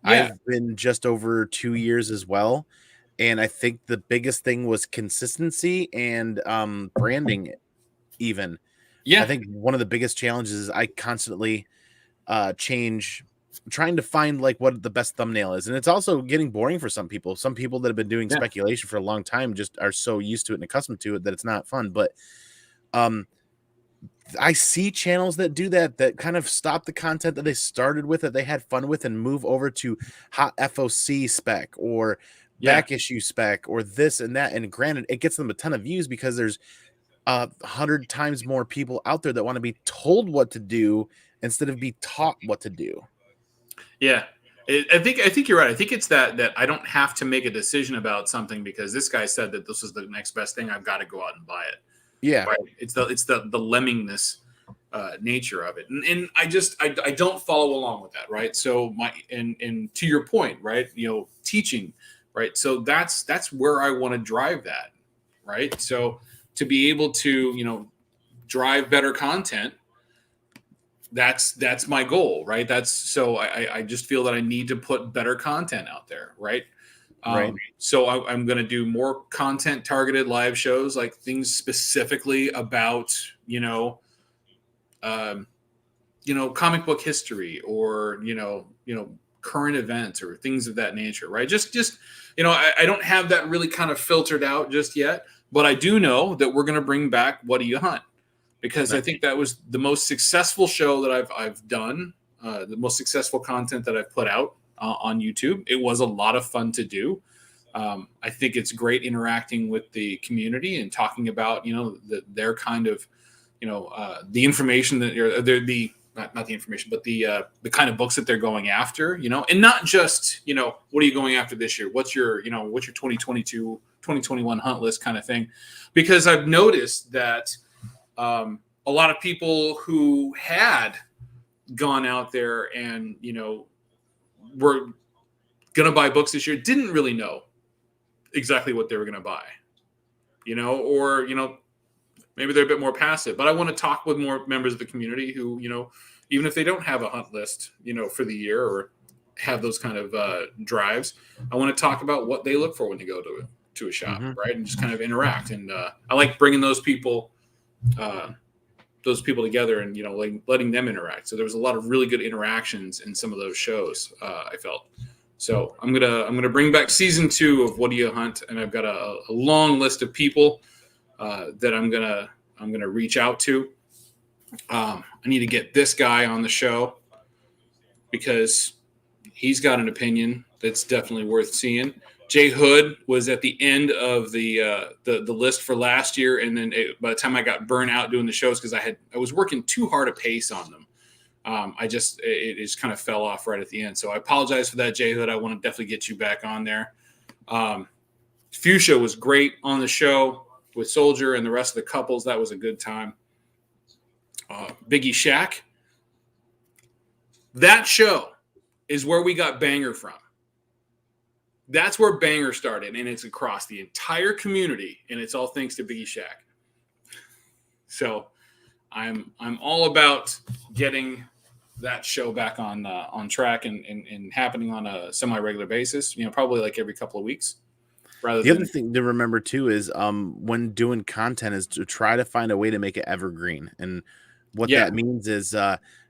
S1: Yeah.
S2: I've been just over 2 years as well. And I think the biggest thing was consistency and branding even.
S1: Yeah.
S2: I think one of the biggest challenges is I constantly change, trying to find like what the best thumbnail is. And it's also getting boring for some people. Some people that have been doing speculation for a long time just are so used to it and accustomed to it that it's not fun. But I see channels that do that kind of stop the content that they started with, that they had fun with, and move over to hot FOC spec or back issue spec or this and that. And granted, it gets them a ton of views because there's 100 times more people out there that want to be told what to do instead of be taught what to do.
S1: Yeah. I think you're right. I think it's that I don't have to make a decision about something because this guy said that this is the next best thing. I've got to go out and buy it.
S2: Yeah.
S1: Right. It's the lemmingness nature of it, and I don't follow along with that, right? So and to your point, right? Teaching, right? So that's where I want to drive that, right? So to be able to drive better content, that's my goal, right? That's so I just feel that I need to put better content out there, right?
S2: Right.
S1: So I'm going to do more content targeted live shows, like things specifically about um, comic book history, or current events or things of that nature, right? Just I don't have that really kind of filtered out just yet, but I do know that we're going to bring back What Do You Hunt, because I
S2: Nice.
S1: think that was the most successful show that I've done, the most successful content that I've put out on YouTube. It was a lot of fun to do. I think it's great interacting with the community and talking about their kind of the information that they're the not the information, but the kind of books that they're going after, and not just what are you going after this year? What's your 2022 2021 hunt list kind of thing, because I've noticed that a lot of people who had gone out there and were gonna buy books this year didn't really know exactly what they were gonna buy, or maybe they're a bit more passive. But I want to talk with more members of the community who even if they don't have a hunt list for the year, or have those kind of drives, I want to talk about what they look for when they go to a shop, right, and just kind of interact. And I like bringing those people together, and like letting them interact. So there was a lot of really good interactions in some of those shows, I felt. So I'm gonna bring back season 2 of What Do You Hunt, and I've got a long list of people that I'm gonna reach out to. I need to get this guy on the show because he's got an opinion that's definitely worth seeing. Jay Hood was at the end of the list for last year, and then by the time I got burnt out doing the shows, because I was working too hard a pace on them, it just kind of fell off right at the end. So I apologize for that, Jay Hood. I want to definitely get you back on there. Fuchsia was great on the show with Soldier and the rest of the couples. That was a good time. Biggie Shack. That show is where we got Banger from. That's where Banger started, and it's across the entire community, and it's all thanks to Biggie Shack. So I'm all about getting that show back on track and happening on a semi-regular basis, probably like every couple of weeks.
S2: The other thing to remember too is when doing content is to try to find a way to make it evergreen. And what that means is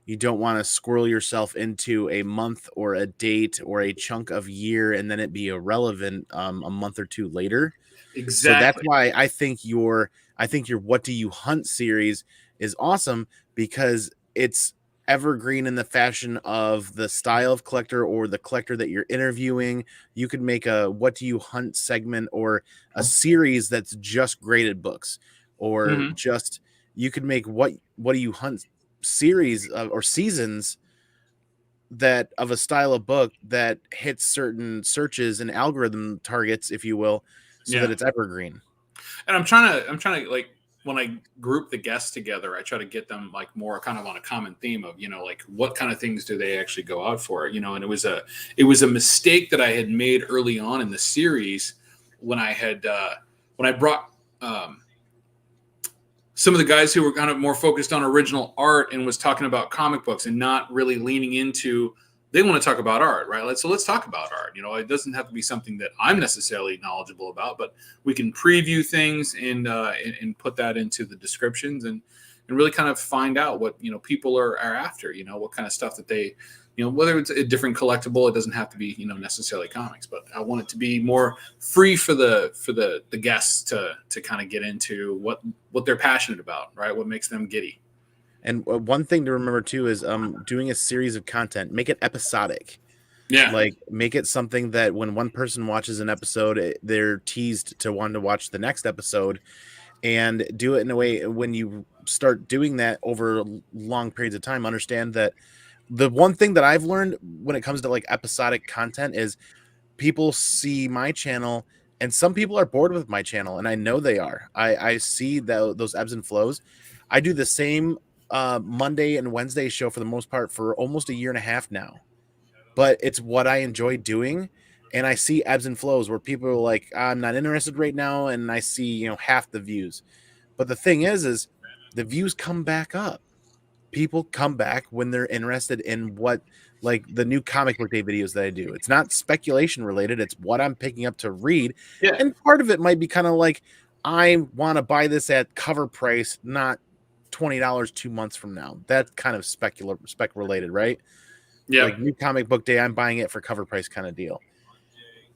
S2: you don't want to squirrel yourself into a month or a date or a chunk of year and then it be irrelevant a month or two later.
S1: Exactly.
S2: So that's why I think your What Do You Hunt series is awesome, because it's evergreen in the fashion of the style of collector or the collector that you're interviewing. You could make a What Do You Hunt segment or a series that's just graded books, or just you could make what Do You Hunt series or seasons that of a style of book that hits certain searches and algorithm targets, if you will, so that it's evergreen.
S1: And I'm trying to like, when I group the guests together, I try to get them like more kind of on a common theme of, like what kind of things do they actually go out for, and it was a mistake that I had made early on in the series when I brought some of the guys who were kind of more focused on original art and was talking about comic books and not really leaning into, they want to talk about art, right? So let's talk about art. It doesn't have to be something that I'm necessarily knowledgeable about, but we can preview things and put that into the descriptions and really kind of find out what, people are after, what kind of stuff that they, whether it's a different collectible, it doesn't have to be, necessarily comics, but I want it to be more free for the guests to kind of get into what they're passionate about, right? What makes them giddy.
S2: And one thing to remember too is doing a series of content, make it episodic.
S1: Yeah.
S2: Like make it something that when one person watches an episode, they're teased to want to watch the next episode, and do it in a way when you start doing that over long periods of time, understand that the one thing that I've learned when it comes to like episodic content is people see my channel And some people are bored with my channel, and I know they are. I see those ebbs and flows. I do the same Monday and Wednesday show for the most part for almost a year and a half now. But it's what I enjoy doing. And I see ebbs and flows where people are like, I'm not interested right now. And I see, half the views. But the thing is the views come back up. People come back when they're interested in what, like the new comic book day videos that I do. It's not speculation related. It's what I'm picking up to read.
S1: Yeah.
S2: And part of it might be kind of like, I want to buy this at cover price, not $20 2 months from now. That's kind of spec related, right?
S1: Yeah.
S2: Like new comic book day, I'm buying it for cover price kind of deal.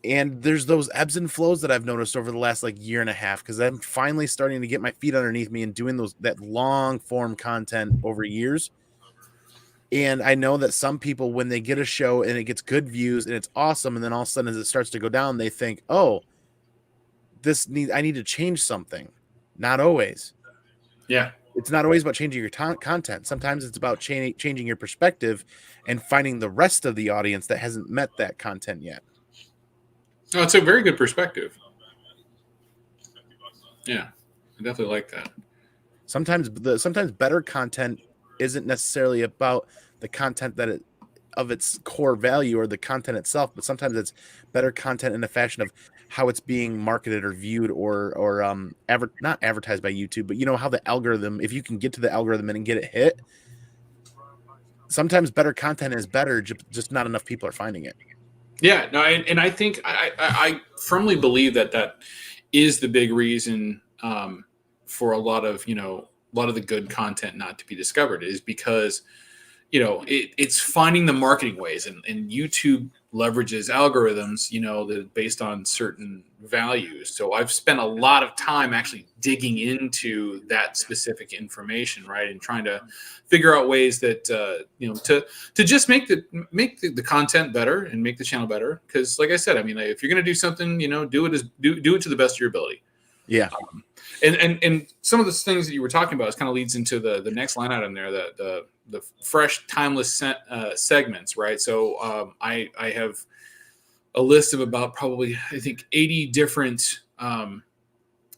S2: And there's those ebbs and flows that I've noticed over the last like year and a half, because I'm finally starting to get my feet underneath me and doing that long form content over years. And I know that some people, when they get a show and it gets good views and it's awesome, and then all of a sudden as it starts to go down, they think, oh, I need to change something. Not always.
S1: Yeah.
S2: It's not always about changing your content. Sometimes it's about changing your perspective and finding the rest of the audience that hasn't met that content yet.
S1: Oh, it's a very good perspective. Yeah, I definitely like that.
S2: Sometimes better content isn't necessarily about the content of its core value or the content itself, but sometimes it's better content in the fashion of how it's being marketed or viewed or not advertised by YouTube, but how the algorithm, if you can get to the algorithm and get it hit, sometimes better content is better, just not enough people are finding it.
S1: Yeah, no, and I think I firmly believe that is the big reason for a lot of the good content not to be discovered, is because it's finding the marketing ways, and YouTube leverages algorithms that based on certain values. So I've spent a lot of time actually digging into that specific information, right, and trying to figure out ways that to just make the content better and make the channel better. Because like I said, I mean, if you're going to do something, do it to the best of your ability.
S2: Yeah.
S1: And some of the things that you were talking about kind of leads into the next line item there, the fresh, timeless segments, right? So I have a list of about probably, I think, 80 different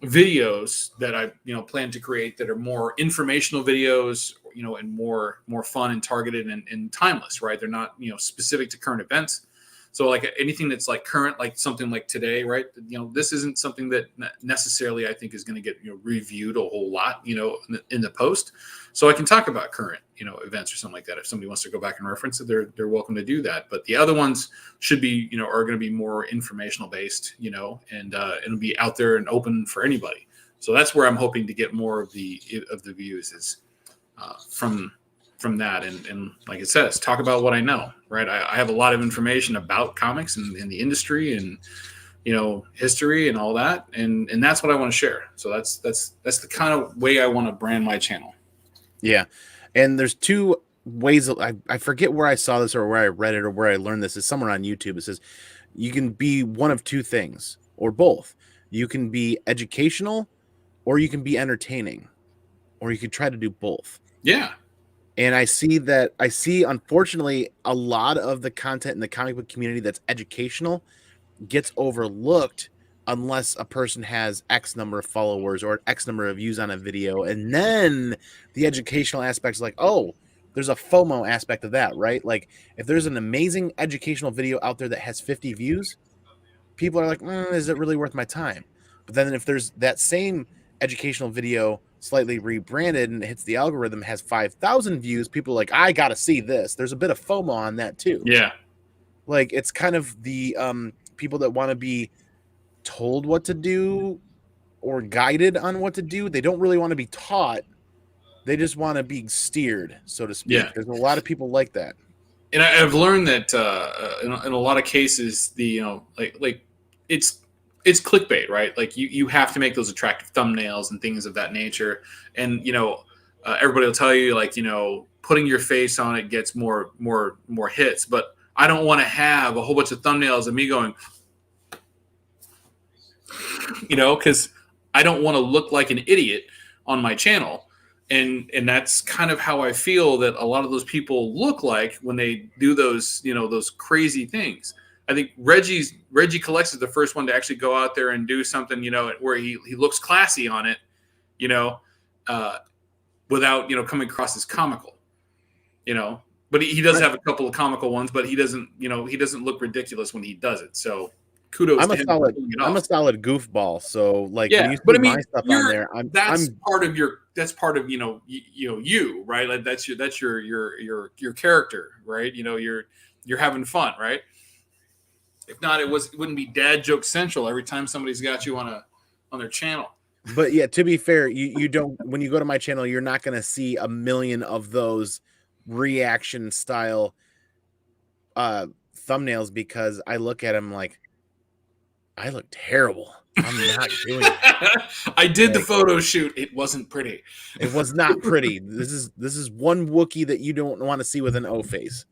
S1: videos that I plan to create that are more informational videos, and more fun and targeted and timeless, right? They're not specific to current events. So like anything that's like current, like something like today, right? This isn't something that necessarily I think is going to get reviewed a whole lot, in the post. So I can talk about current, events or something like that. If somebody wants to go back and reference it, they're welcome to do that. But the other ones should be, are going to be more informational based, and it'll be out there and open for anybody. So that's where I'm hoping to get more of the views is from that, and like it says, talk about what I know, right? I have a lot of information about comics and the industry and history and all that, and that's what I want to share. So that's the kind of way I want to brand my channel.
S2: Yeah, and there's two ways. I forget where I saw this or where I read it or where I learned this. Is somewhere on YouTube. It says you can be one of two things or both. You can be educational, or you can be entertaining, or you could try to do both.
S1: Yeah.
S2: And I see, unfortunately, a lot of the content in the comic book community that's educational gets overlooked unless a person has X number of followers or X number of views on a video. And then the educational aspects, like, oh, there's a FOMO aspect of that, right? Like if there's an amazing educational video out there that has 50 views, people are like, is it really worth my time? But then if there's that same educational video slightly rebranded and it hits the algorithm, has 5,000 views, people are like, I gotta see this. There's a bit of FOMO on that too.
S1: Yeah.
S2: Like it's kind of the people that want to be told what to do or guided on what to do. They don't really want to be taught. They just want to be steered, so to speak.
S1: Yeah.
S2: There's a lot of people like that.
S1: And I've learned that in a lot of cases, like it's clickbait, right? Like you have to make those attractive thumbnails and things of that nature. And everybody will tell you, like, putting your face on it gets more hits. But I don't want to have a whole bunch of thumbnails of me going, because I don't want to look like an idiot on my channel. And that's kind of how I feel that a lot of those people look like when they do those, those crazy things. I think Reggie Collects is the first one to actually go out there and do something, where he looks classy on it, you know, uh, without coming across as comical, But he does have a couple of comical ones, but he doesn't look ridiculous when he does it. So kudos to him for pulling it off.
S2: I'm a solid goofball. So like when you see
S1: but I mean,
S2: my stuff on there,
S1: that's part of you, right? Like that's your character, right? You're having fun, right? If not, it wouldn't be Dad Joke Central every time somebody's got you on their channel.
S2: But yeah, to be fair, you don't, when you go to my channel, you're not going to see a million of those reaction style thumbnails, because I look at them like, I look terrible. I'm not doing it.
S1: I did the photo shoot. It wasn't pretty.
S2: It was not pretty. This is one Wookiee that you don't want to see with an O face.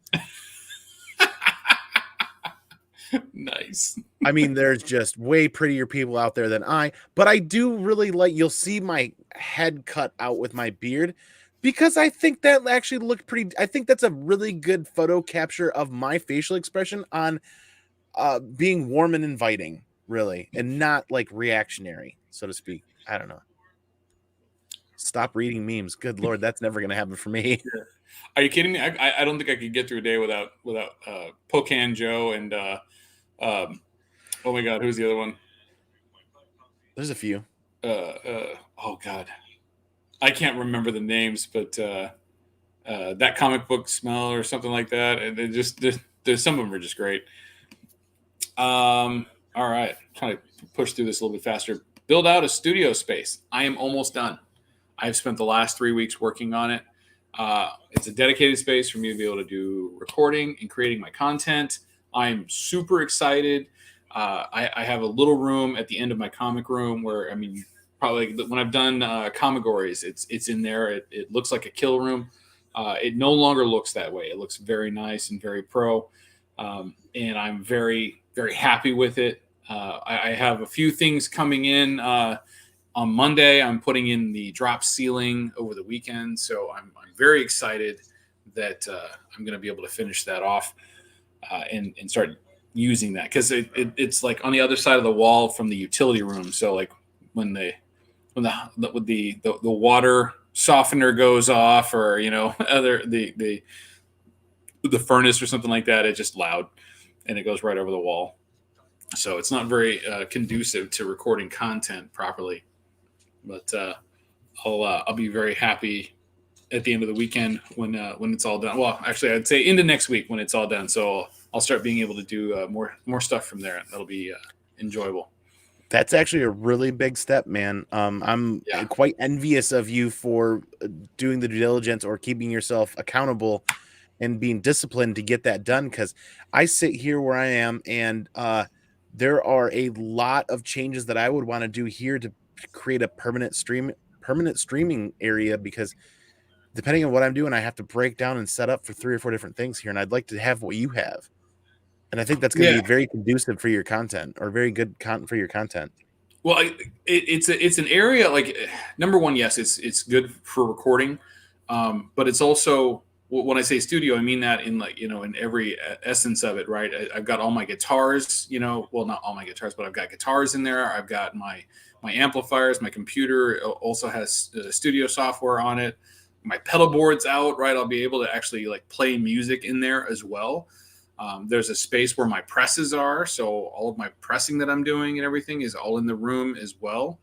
S1: Nice.
S2: I mean, there's just way prettier people out there than I, but I do really like, you'll see my head cut out with my beard, because I think that actually looked pretty. I think that's a really good photo capture of my facial expression on being warm and inviting, really, and not like reactionary, so to speak. I don't know. Stop reading memes. Good Lord, that's never going to happen for me.
S1: Yeah. Are you kidding me? I don't think I could get through a day without Pocan Joe and oh my God, who's the other one?
S2: There's a few.
S1: Oh God, I can't remember the names, but that comic book smell or something like that, and there's some of them are just great. All right, trying to push through this a little bit faster. Build out a studio space. I am almost done. I've spent the last 3 weeks working on it. It's a dedicated space for me to be able to do recording and creating my content. I'm super excited. I have a little room at the end of my comic room where, I mean, probably when I've done comigories, it's in there. It looks like a kill room. It no longer looks that way. It looks very nice and very pro. And I'm very, very happy with it. I have a few things coming in on Monday. I'm putting in the drop ceiling over the weekend. So I'm very excited that I'm going to be able to finish that off and start using that, because it's like on the other side of the wall from the utility room. So like when the water softener goes off, or other the furnace or something like that, it's just loud and it goes right over the wall. So it's not very conducive to recording content properly. But I'll be very happy at the end of the weekend when it's all done. Well, actually, I'd say into next week when it's all done. So I'll start being able to do more stuff from there. That'll be enjoyable.
S2: That's actually a really big step, man. I'm quite envious of you for doing the due diligence or keeping yourself accountable and being disciplined to get that done. Because I sit here where I am, and there are a lot of changes that I would want to do here to create a permanent streaming area, because depending on what I'm doing, I have to break down and set up for 3 or 4 different things here, and I'd like to have what you have. And I think that's going to be very conducive for your content, or very good content for your content.
S1: Well, it's an area, like, number one, yes, it's good for recording, but it's also, when I say studio, I mean that in, like, in every essence of it, right? I've got all my guitars, well, not all my guitars, but I've got guitars in there. I've got my amplifiers. My computer also has studio software on it. My pedal board's out, right? I'll be able to actually like play music in there as well. There's a space where my presses are, so all of my pressing that I'm doing and everything is all in the room as well.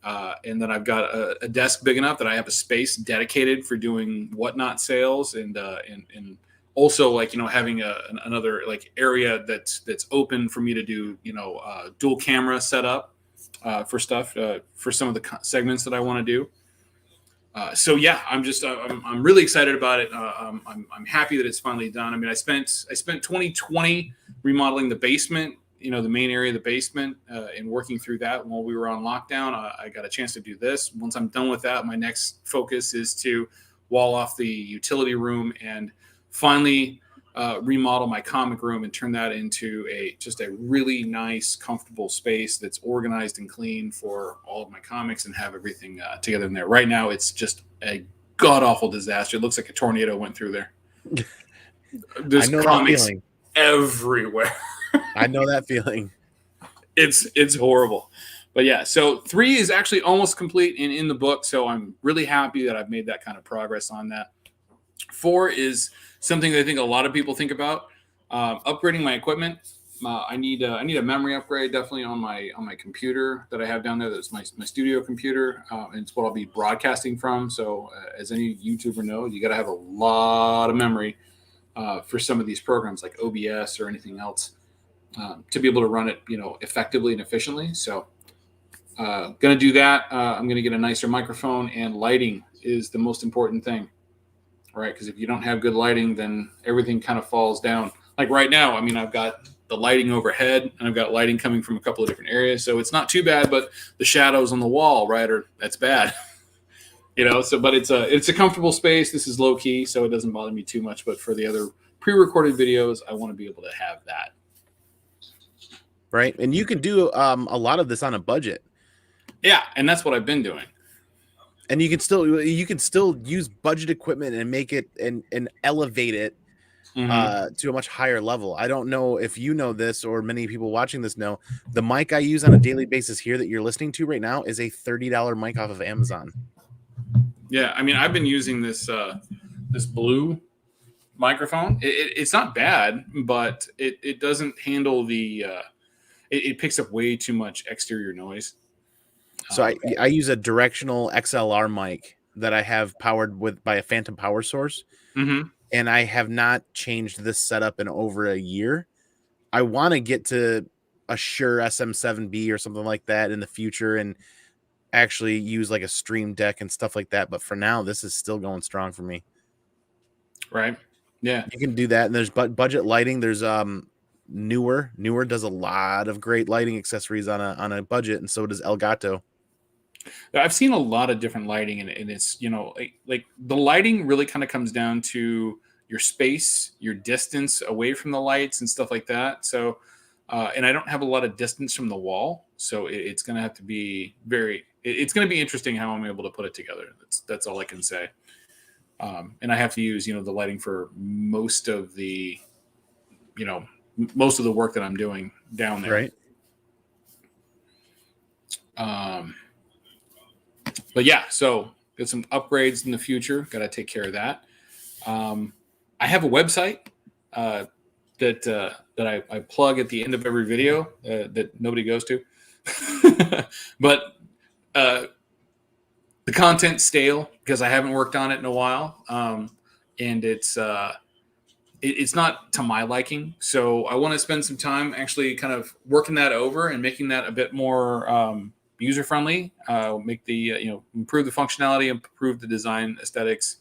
S1: And then I've got a desk big enough that I have a space dedicated for doing whatnot sales, and also, like, having another like area that's open for me to do dual camera setup for stuff for some of the segments that I want to do. So yeah, I'm really excited about it. I'm happy that it's finally done. I mean, I spent 2020 remodeling the basement, the main area of the basement, and working through that while we were on lockdown. I got a chance to do this. Once I'm done with that, my next focus is to wall off the utility room and finally remodel my comic room and turn that into just a really nice, comfortable space that's organized and clean for all of my comics, and have everything together in there. Right now, it's just a god-awful disaster. It looks like a tornado went through there. There's comics everywhere.
S2: I know that feeling.
S1: It's horrible. But yeah, so 3 is actually almost complete and in the book, so I'm really happy that I've made that kind of progress on that. 4 is something that I think a lot of people think about. Upgrading my equipment. I need a memory upgrade definitely on my computer that I have down there. That's my studio computer, and it's what I'll be broadcasting from. So as any YouTuber knows, you got to have a lot of memory for some of these programs like OBS or anything else to be able to run it, effectively and efficiently. So going to do that. I'm going to get a nicer microphone, and lighting is the most important thing, right? Because if you don't have good lighting, then everything kind of falls down. Like right now, I mean, I've got the lighting overhead, and I've got lighting coming from a couple of different areas, so it's not too bad. But the shadows on the wall, right, that's bad. So but it's a comfortable space. This is low key, so it doesn't bother me too much. But for the other pre-recorded videos, I want to be able to have that.
S2: Right. And you can do a lot of this on a budget.
S1: Yeah, and that's what I've been doing.
S2: And you can still use budget equipment and make it and elevate it to a much higher level. I don't know if you know this or many people watching this know. The mic I use on a daily basis here that you're listening to right now is a $30 mic off of Amazon.
S1: Yeah, I mean, I've been using this blue microphone. It's not bad, but it doesn't handle the it picks up way too much exterior noise.
S2: So I use a directional XLR mic that I have powered by a phantom power source.
S1: Mm-hmm.
S2: And I have not changed this setup in over a year. I want to get to a Shure SM7B or something like that in the future and actually use like a Stream Deck and stuff like that. But for now, this is still going strong for me.
S1: Right. Yeah.
S2: You can do that. And there's budget lighting. There's Newer does a lot of great lighting accessories on a budget, and so does Elgato.
S1: I've seen a lot of different lighting, and it's like the lighting really kind of comes down to your space, your distance away from the lights and stuff like that. So and I don't have a lot of distance from the wall, so it's going to have to be it's going to be interesting how I'm able to put it together. That's all I can say. And I have to use the lighting for most of the work that I'm doing down there.
S2: Right.
S1: But yeah, so got some upgrades in the future. Got to take care of that. I have a website that I plug at the end of every video that nobody goes to. But the content's stale because I haven't worked on it in a while, and it's not to my liking. So I want to spend some time actually kind of working that over and making that a bit more user friendly. Make the improve the functionality, improve the design aesthetics,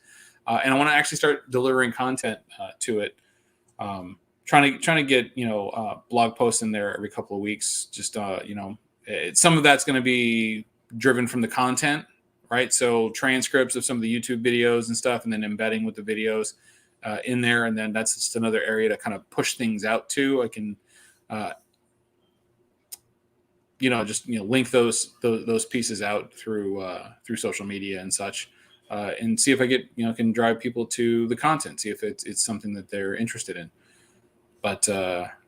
S1: and I want to actually start delivering content to it. Trying to get blog posts in there every couple of weeks. Just some of that's going to be driven from the content, right? So transcripts of some of the YouTube videos and stuff, and then embedding with the videos in there, and then that's just another area to kind of push things out to. I can link those pieces out through social media and such, and see if I can drive people to the content, see if it's something that they're interested in. But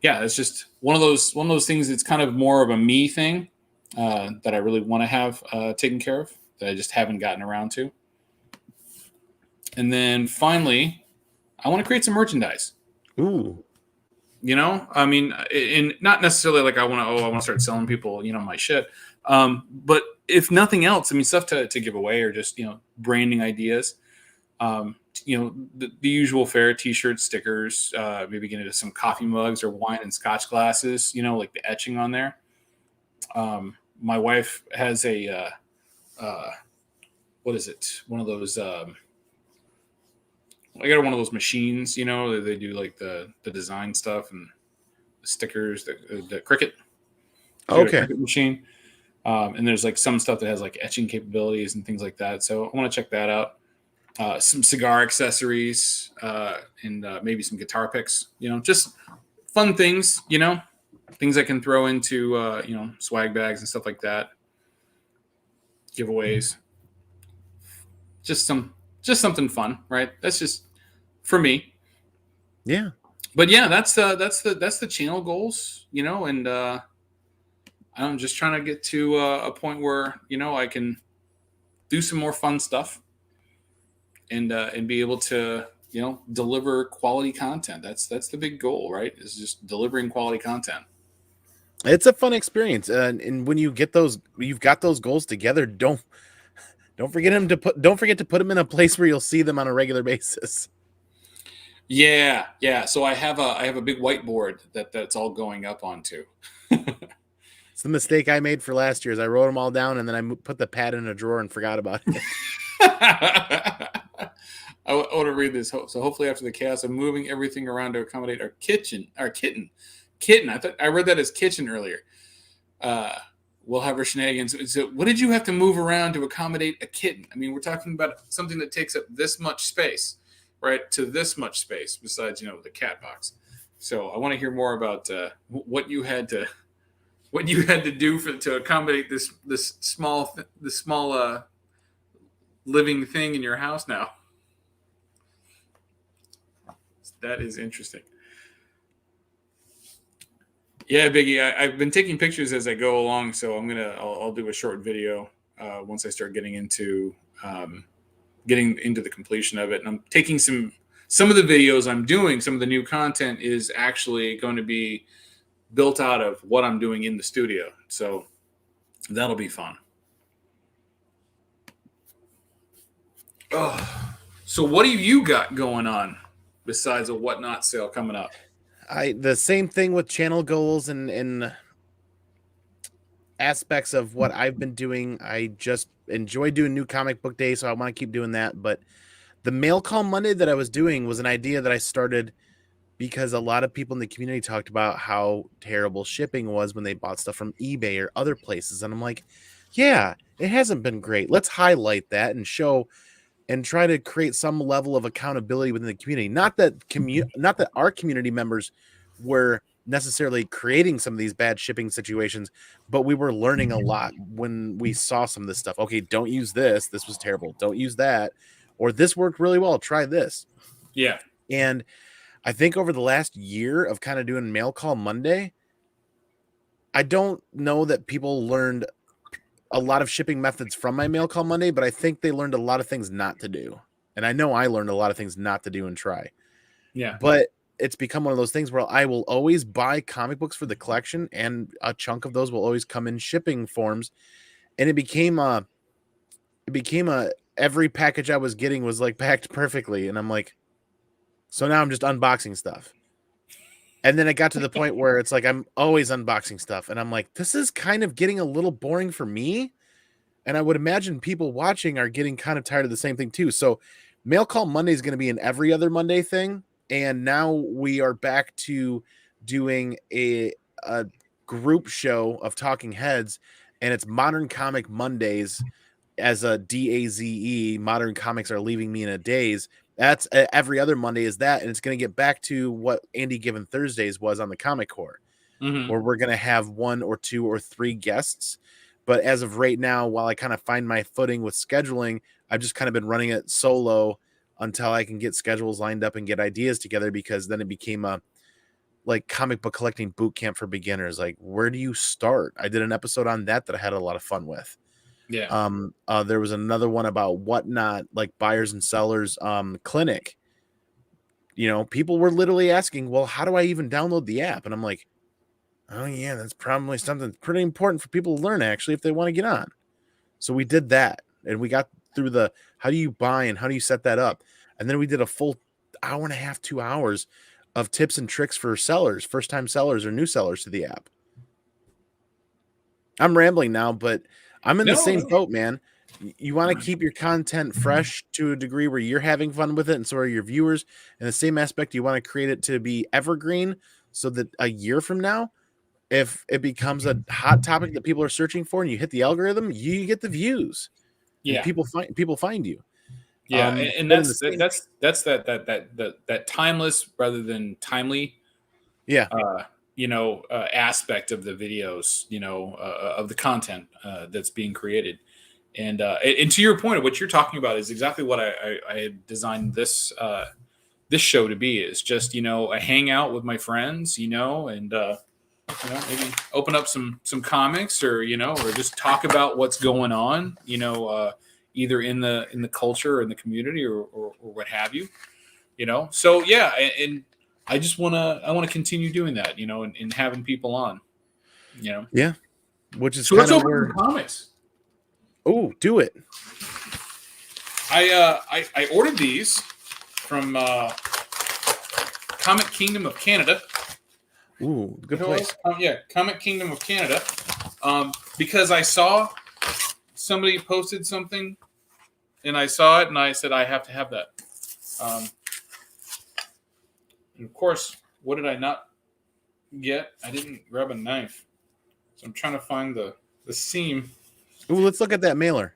S1: yeah, it's just one of those things. It's kind of more of a me thing that I really want to have taken care of that I just haven't gotten around to. And then finally, I want to create some merchandise.
S2: Ooh.
S1: I mean, and not necessarily like I want to start selling people, my shit. But if nothing else, I mean, stuff to give away or just, branding ideas. The usual fare, t-shirts, stickers, maybe get into some coffee mugs or wine and scotch glasses, like the etching on there. My wife has a, what is it? One of those, I got one of those machines, they do like the design stuff and the stickers, the Cricut.
S2: Okay.
S1: Cricut machine. And there's like some stuff that has like etching capabilities and things like that. So I want to check that out. Some cigar accessories and maybe some guitar picks, just fun things, things I can throw into, swag bags and stuff like that. Giveaways. Just something fun, right? That's just for me.
S2: Yeah.
S1: but yeah, that's the channel goals, and I'm just trying to get to a point where I can do some more fun stuff and be able to deliver quality content. That's the big goal, right? Is just delivering quality content.
S2: It's a fun experience, and when you get those, you've got those goals together. Don't forget to put them in a place where you'll see them on a regular basis.
S1: Yeah, yeah. So I have a big whiteboard that's all going up onto.
S2: It's the mistake I made for last year. Is I wrote them all down and then I put the pad in a drawer and forgot about it.
S1: I want to read this. So hopefully after the chaos of moving everything around to accommodate our kitten. I read that as kitchen earlier. We'll have our shenanigans. So what did you have to move around to accommodate a kitten? I mean, we're talking about something that takes up this much space, right? To this much space besides, the cat box. So I want to hear more about what you had to do to accommodate this small living thing in your house now. That is interesting. Yeah, Biggie, I've been taking pictures as I go along, so I'll do a short video once I start getting into the completion of it. And I'm taking some of the videos I'm doing. Some of the new content is actually going to be built out of what I'm doing in the studio, so that'll be fun. Oh, so what do you got going on besides a whatnot sale coming up?
S2: The same thing with channel goals and aspects of what I've been doing. I just enjoy doing New Comic Book Day, so I want to keep doing that. But the Mail Call Monday that I was doing was an idea that I started because a lot of people in the community talked about how terrible shipping was when they bought stuff from eBay or other places. And I'm like, yeah, it hasn't been great. Let's highlight that and show and try to create some level of accountability within the community. Not that our community members were necessarily creating some of these bad shipping situations, but we were learning a lot when we saw some of this stuff. Okay, don't use this. This was terrible. Don't use that. Or this worked really well. Try this.
S1: Yeah.
S2: And I think over the last year of kind of doing Mail Call Monday, I don't know that people learned a lot of shipping methods from my Mail Call Monday, but I think they learned a lot of things not to do. And I know I learned a lot of things not to do and try.
S1: Yeah.
S2: But it's become one of those things where I will always buy comic books for the collection, and a chunk of those will always come in shipping forms. And it became a every package I was getting was like packed perfectly. And I'm like, so now I'm just unboxing stuff. And then it got to the point where it's like I'm always unboxing stuff. And I'm like, this is kind of getting a little boring for me. And I would imagine people watching are getting kind of tired of the same thing too. So Mail Call Monday is going to be an every other Monday thing. And now we are back to doing a group show of talking heads. And it's Modern Comic Mondays as a DAZE. Modern Comics Are Leaving Me in a Daze. That's every other Monday is that. And it's going to get back to what Andy Given Thursdays was on the Comic Core, where we're going to have 1 or 2 or 3 guests. But as of right now, while I kind of find my footing with scheduling, I've just kind of been running it solo until I can get schedules lined up and get ideas together, because then it became a like comic book collecting boot camp for beginners. Like, where do you start? I did an episode on that I had a lot of fun with.
S1: Yeah.
S2: There was another one about whatnot, like buyers and sellers clinic. People were literally asking, well, how do I even download the app? And I'm like, oh yeah, that's probably something pretty important for people to learn, actually, if they want to get on. So we did that, and we got through the how do you buy and how do you set that up. And then we did a full hour and a half, 2 hours of tips and tricks for sellers, first time sellers or new sellers to the app. I'm rambling now, but I'm in the same boat, man. You want to keep your content fresh to a degree where you're having fun with it, and so are your viewers. In the same aspect, you want to create it to be evergreen, so that a year from now, if it becomes a hot topic that people are searching for and you hit the algorithm, you get the views.
S1: Yeah.
S2: And people find you.
S1: Yeah. And that's that timeless rather than timely.
S2: Yeah.
S1: Aspect of the videos, of the content that's being created. And to your point, of what you're talking about is exactly what I had designed this this show to be, is just, a hangout with my friends, and maybe open up some comics, or or just talk about what's going on, either in the culture or in the community, or what have you. So yeah, and I want to continue doing that, and having people on.
S2: Yeah, which is
S1: So
S2: kind
S1: let's
S2: of
S1: open
S2: where.
S1: some comics.
S2: Oh, do it.
S1: I ordered these from Comic Kingdom of Canada.
S2: Ooh, good place.
S1: Yeah, Comic Kingdom of Canada. Because I saw somebody posted something, and I saw it, and I said I have to have that. And of course, what did I not get? I didn't grab a knife, so I'm trying to find the seam.
S2: Ooh, let's look at that mailer.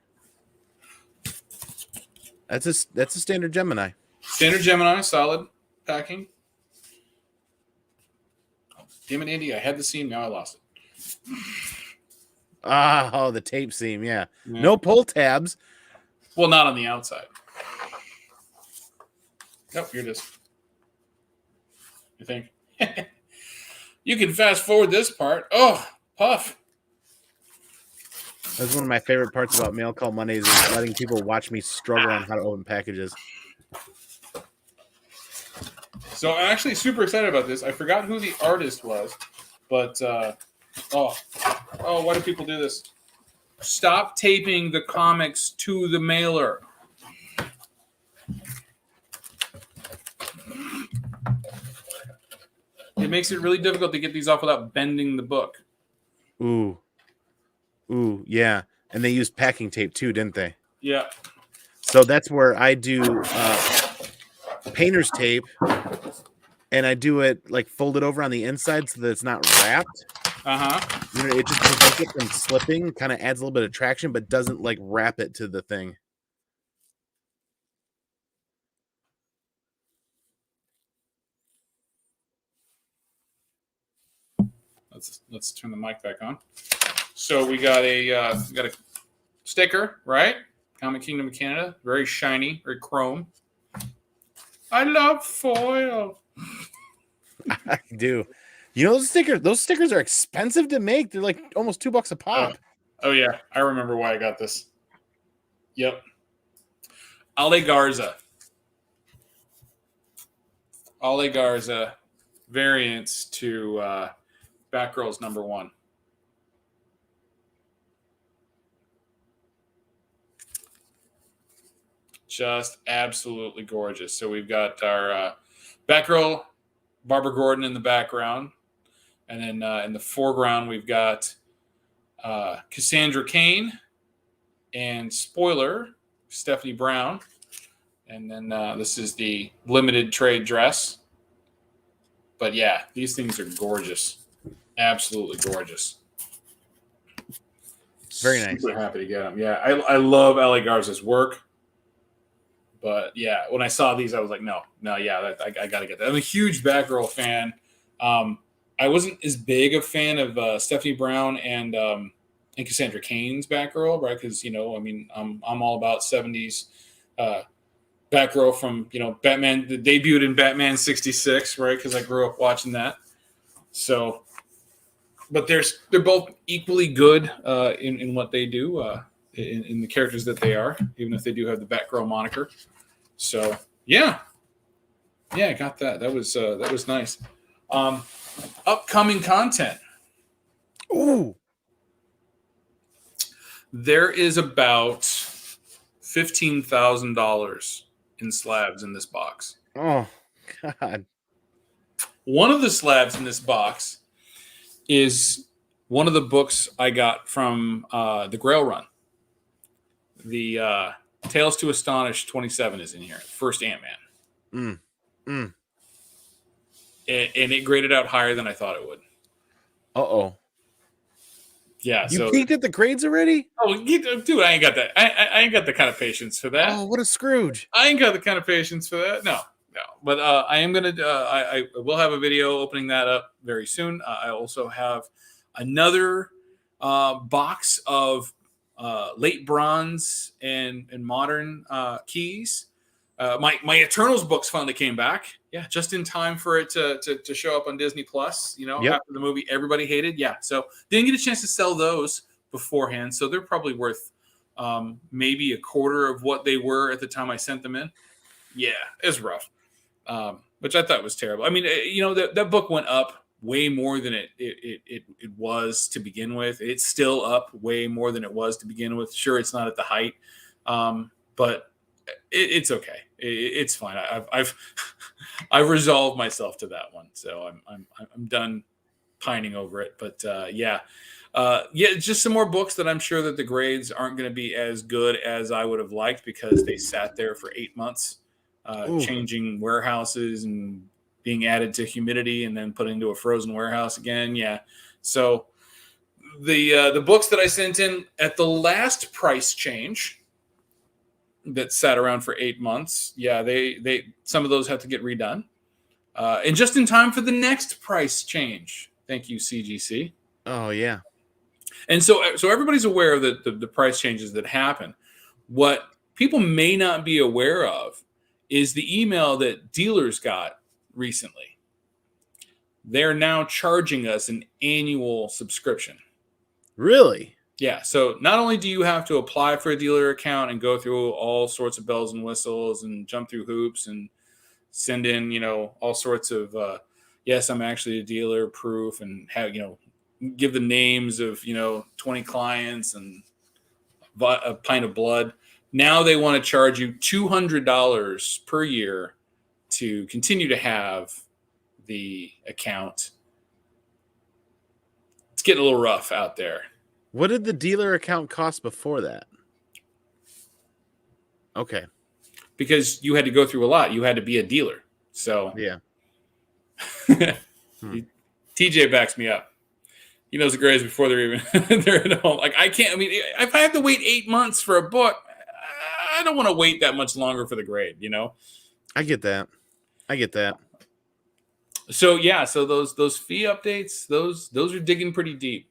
S2: That's a standard Gemini.
S1: Standard Gemini, solid packing. Oh, damn it, Andy! I had the seam, now I lost it.
S2: Oh, the tape seam, yeah. No pull tabs.
S1: Well, not on the outside. Oh, here it is. You think? You can fast forward this part. Oh, puff.
S2: That's one of my favorite parts about Mail Call Mondays, is letting people watch me struggle on how to open packages.
S1: So I'm actually super excited about this. I forgot who the artist was, but why do people do this? Stop taping the comics to the mailer. It makes it really difficult to get these off without bending the book.
S2: Ooh, yeah. And they used packing tape too, didn't they?
S1: Yeah.
S2: So that's where I do painter's tape, and I do it like folded over on the inside so that it's not wrapped. It just prevents it from slipping, kind of adds a little bit of traction, but doesn't like wrap it to the thing.
S1: Let's turn the mic back on. So we got a sticker, right? Comic Kingdom of Canada, very shiny, very chrome. I love foil.
S2: I do. Those stickers are expensive to make. They're like almost $2 a pop.
S1: Oh yeah, I remember why I got this. Yep. Ale Garza variants to Batgirl's #1. Just absolutely gorgeous. So we've got our Batgirl, Barbara Gordon in the background, and then in the foreground we've got Cassandra Cain and, spoiler, Stephanie Brown. And then this is the limited trade dress. But yeah, these things are gorgeous. Absolutely gorgeous.
S2: Very nice.
S1: Super happy to get them. Yeah, I love Ale Garza's work. But yeah, when I saw these, I was like, no, yeah, I got to get that. I'm a huge Batgirl fan. I wasn't as big a fan of Stephanie Brown and Cassandra Cain's Batgirl, right? Because I'm all about 70s Batgirl from Batman, that debuted in Batman '66, right? Because I grew up watching that. So, but they're both equally good in what they do, in the characters that they are, even if they do have the Batgirl moniker. So yeah, I got that. That was nice. Upcoming content.
S2: Ooh.
S1: There is about $15,000 in slabs in this box.
S2: Oh, God.
S1: One of the slabs in this box is one of the books I got from the Grail Run. The Tales to Astonish 27 is in here. First Ant-Man. And it graded out higher than I thought it would.
S2: Uh-oh.
S1: Yeah.
S2: You peeked at the grades already?
S1: Oh, dude, I ain't got that. I ain't got the kind of patience for that.
S2: Oh, what a Scrooge.
S1: I ain't got the kind of patience for that. No. But I am going to, I will have a video opening that up very soon. I also have another box of late bronze and modern keys My Eternals books finally came back. Yeah, just in time for it to show up on Disney Plus.
S2: Yep.
S1: After the movie everybody hated. Yeah, so didn't get a chance to sell those beforehand, so they're probably worth maybe a quarter of what they were at the time I sent them in. Yeah, it's rough, which I thought was terrible. I mean, that book went up way more than it was to begin with. It's still up way more than it was to begin with. Sure, it's not at the height, but it's okay. It's fine. I've I've resolved myself to that one, so I'm done pining over it. But just some more books that I'm sure that the grades aren't going to be as good as I would have liked because they sat there for 8 months, changing warehouses and being added to humidity and then put into a frozen warehouse again. Yeah, so the books that I sent in at the last price change that sat around for 8 months. Yeah, they some of those have to get redone, and just in time for the next price change. Thank you, CGC.
S2: Oh yeah.
S1: And so everybody's aware of the price changes that happen. What people may not be aware of is the email that dealers got recently. They're now charging us an annual subscription.
S2: Really?
S1: Yeah, so not only do you have to apply for a dealer account and go through all sorts of bells and whistles and jump through hoops and send in, all sorts of, yes, I'm actually a dealer proof and have, give the names of, 20 clients and a pint of blood. Now they want to charge you $200 per year to continue to have the account. It's getting a little rough out there.
S2: What did the dealer account cost before that? Okay.
S1: Because you had to go through a lot. You had to be a dealer. So
S2: yeah.
S1: TJ backs me up. He knows the grades before they're at home. Like I can't. I mean, if I have to wait 8 months for a book, I don't want to wait that much longer for the grade.
S2: I get that.
S1: So yeah. So those fee updates, those are digging pretty deep.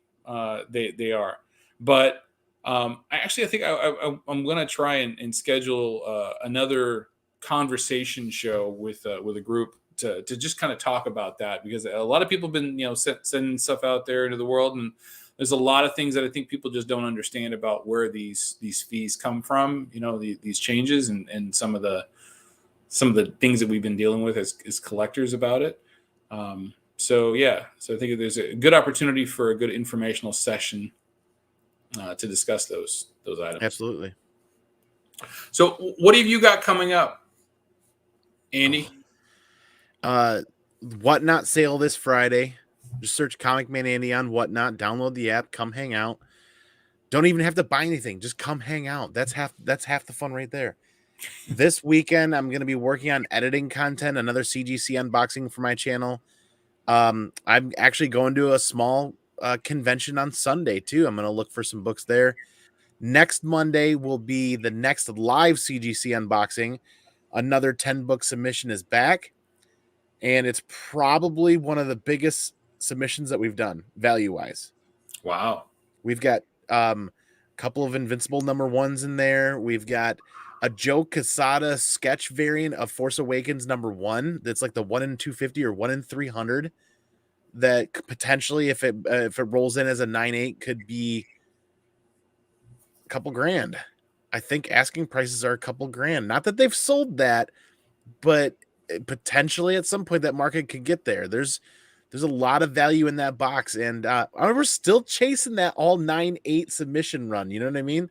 S1: They are, but I think I'm going to try and schedule another conversation show with a group to just kind of talk about that, because a lot of people have been sending stuff out there into the world, and there's a lot of things that I think people just don't understand about where these fees come from. These changes and some of the things that we've been dealing with as collectors about it. So I think there's a good opportunity for a good informational session to discuss those items.
S2: Absolutely.
S1: So what have you got coming up, Andy?
S2: Whatnot sale this Friday. Just search ComicManAndy on Whatnot. Download the app. Come hang out. Don't even have to buy anything. Just come hang out. That's half the fun right there. This weekend, I'm going to be working on editing content, another CGC unboxing for my channel. I'm actually going to a small convention on Sunday too. I'm going to look for some books there. Next Monday will be the next live CGC unboxing. Another 10 book submission is back, and it's probably one of the biggest submissions that we've done value wise.
S1: Wow.
S2: We've got a couple of Invincible #1s in there. We've got a Joe Quesada sketch variant of Force Awakens #1 that's like the 1 in 250 or 1 in 300 that potentially, if it rolls in as a 9.8, could be a couple grand. I think asking prices are a couple grand. Not that they've sold that, but potentially at some point that market could get there. There's a lot of value in that box, and we're still chasing that all 9.8 submission run. You know what I mean?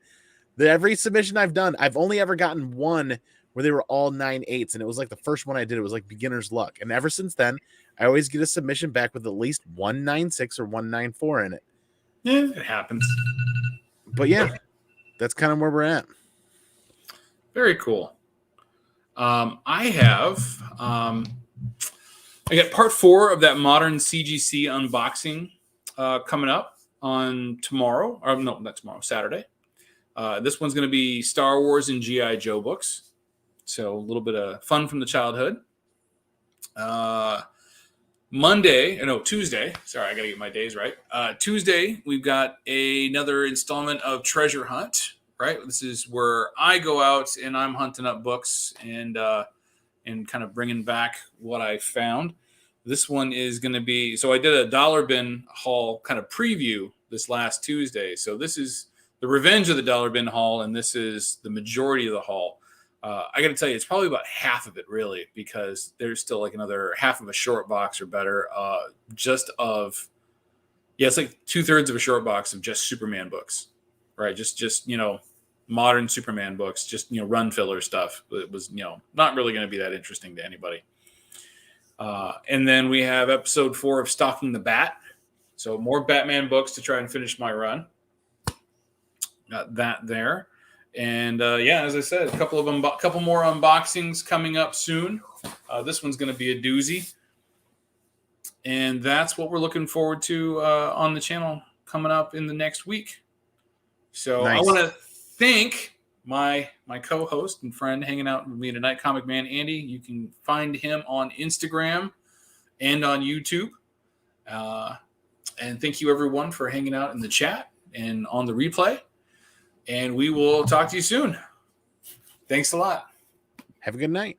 S2: Every submission I've done, I've only ever gotten one where they were all 9.8s, and it was like the first one I did. It was like beginner's luck, and ever since then, I always get a submission back with at least 1.96 or 1.94 in it.
S1: Yeah, it happens.
S2: But yeah, that's kind of where we're at.
S1: Very cool. I got part 4 of that modern CGC unboxing coming up on tomorrow. Or no, not tomorrow, Saturday. This one's going to be Star Wars and G.I. Joe books. So a little bit of fun from the childhood. Tuesday. Sorry, I got to get my days right. Tuesday, we've got another installment of Treasure Hunt right? This is where I go out and I'm hunting up books and kind of bringing back what I found. This one is going to be, so I did a dollar bin haul kind of preview this last Tuesday. So this is the revenge of the dollar bin haul, and this is the majority of the haul. I got to tell you, it's probably about half of it, really, because there's still like another half of a short box or better, it's like 2/3 of a short box of just Superman books, right? Just modern Superman books, just run filler stuff. It was not really going to be that interesting to anybody. And then we have episode 4 of Stalking the Bat, so more Batman books to try and finish my run. Got that there. And as I said, a couple more unboxings coming up soon. This one's going to be a doozy, and that's what we're looking forward to on the channel coming up in the next week. So nice. I want to thank my co-host and friend hanging out with me tonight, ComicManAndy. You can find him on Instagram and on YouTube. And thank you everyone for hanging out in the chat and on the replay. And we will talk to you soon. Thanks a lot.
S2: Have a good night.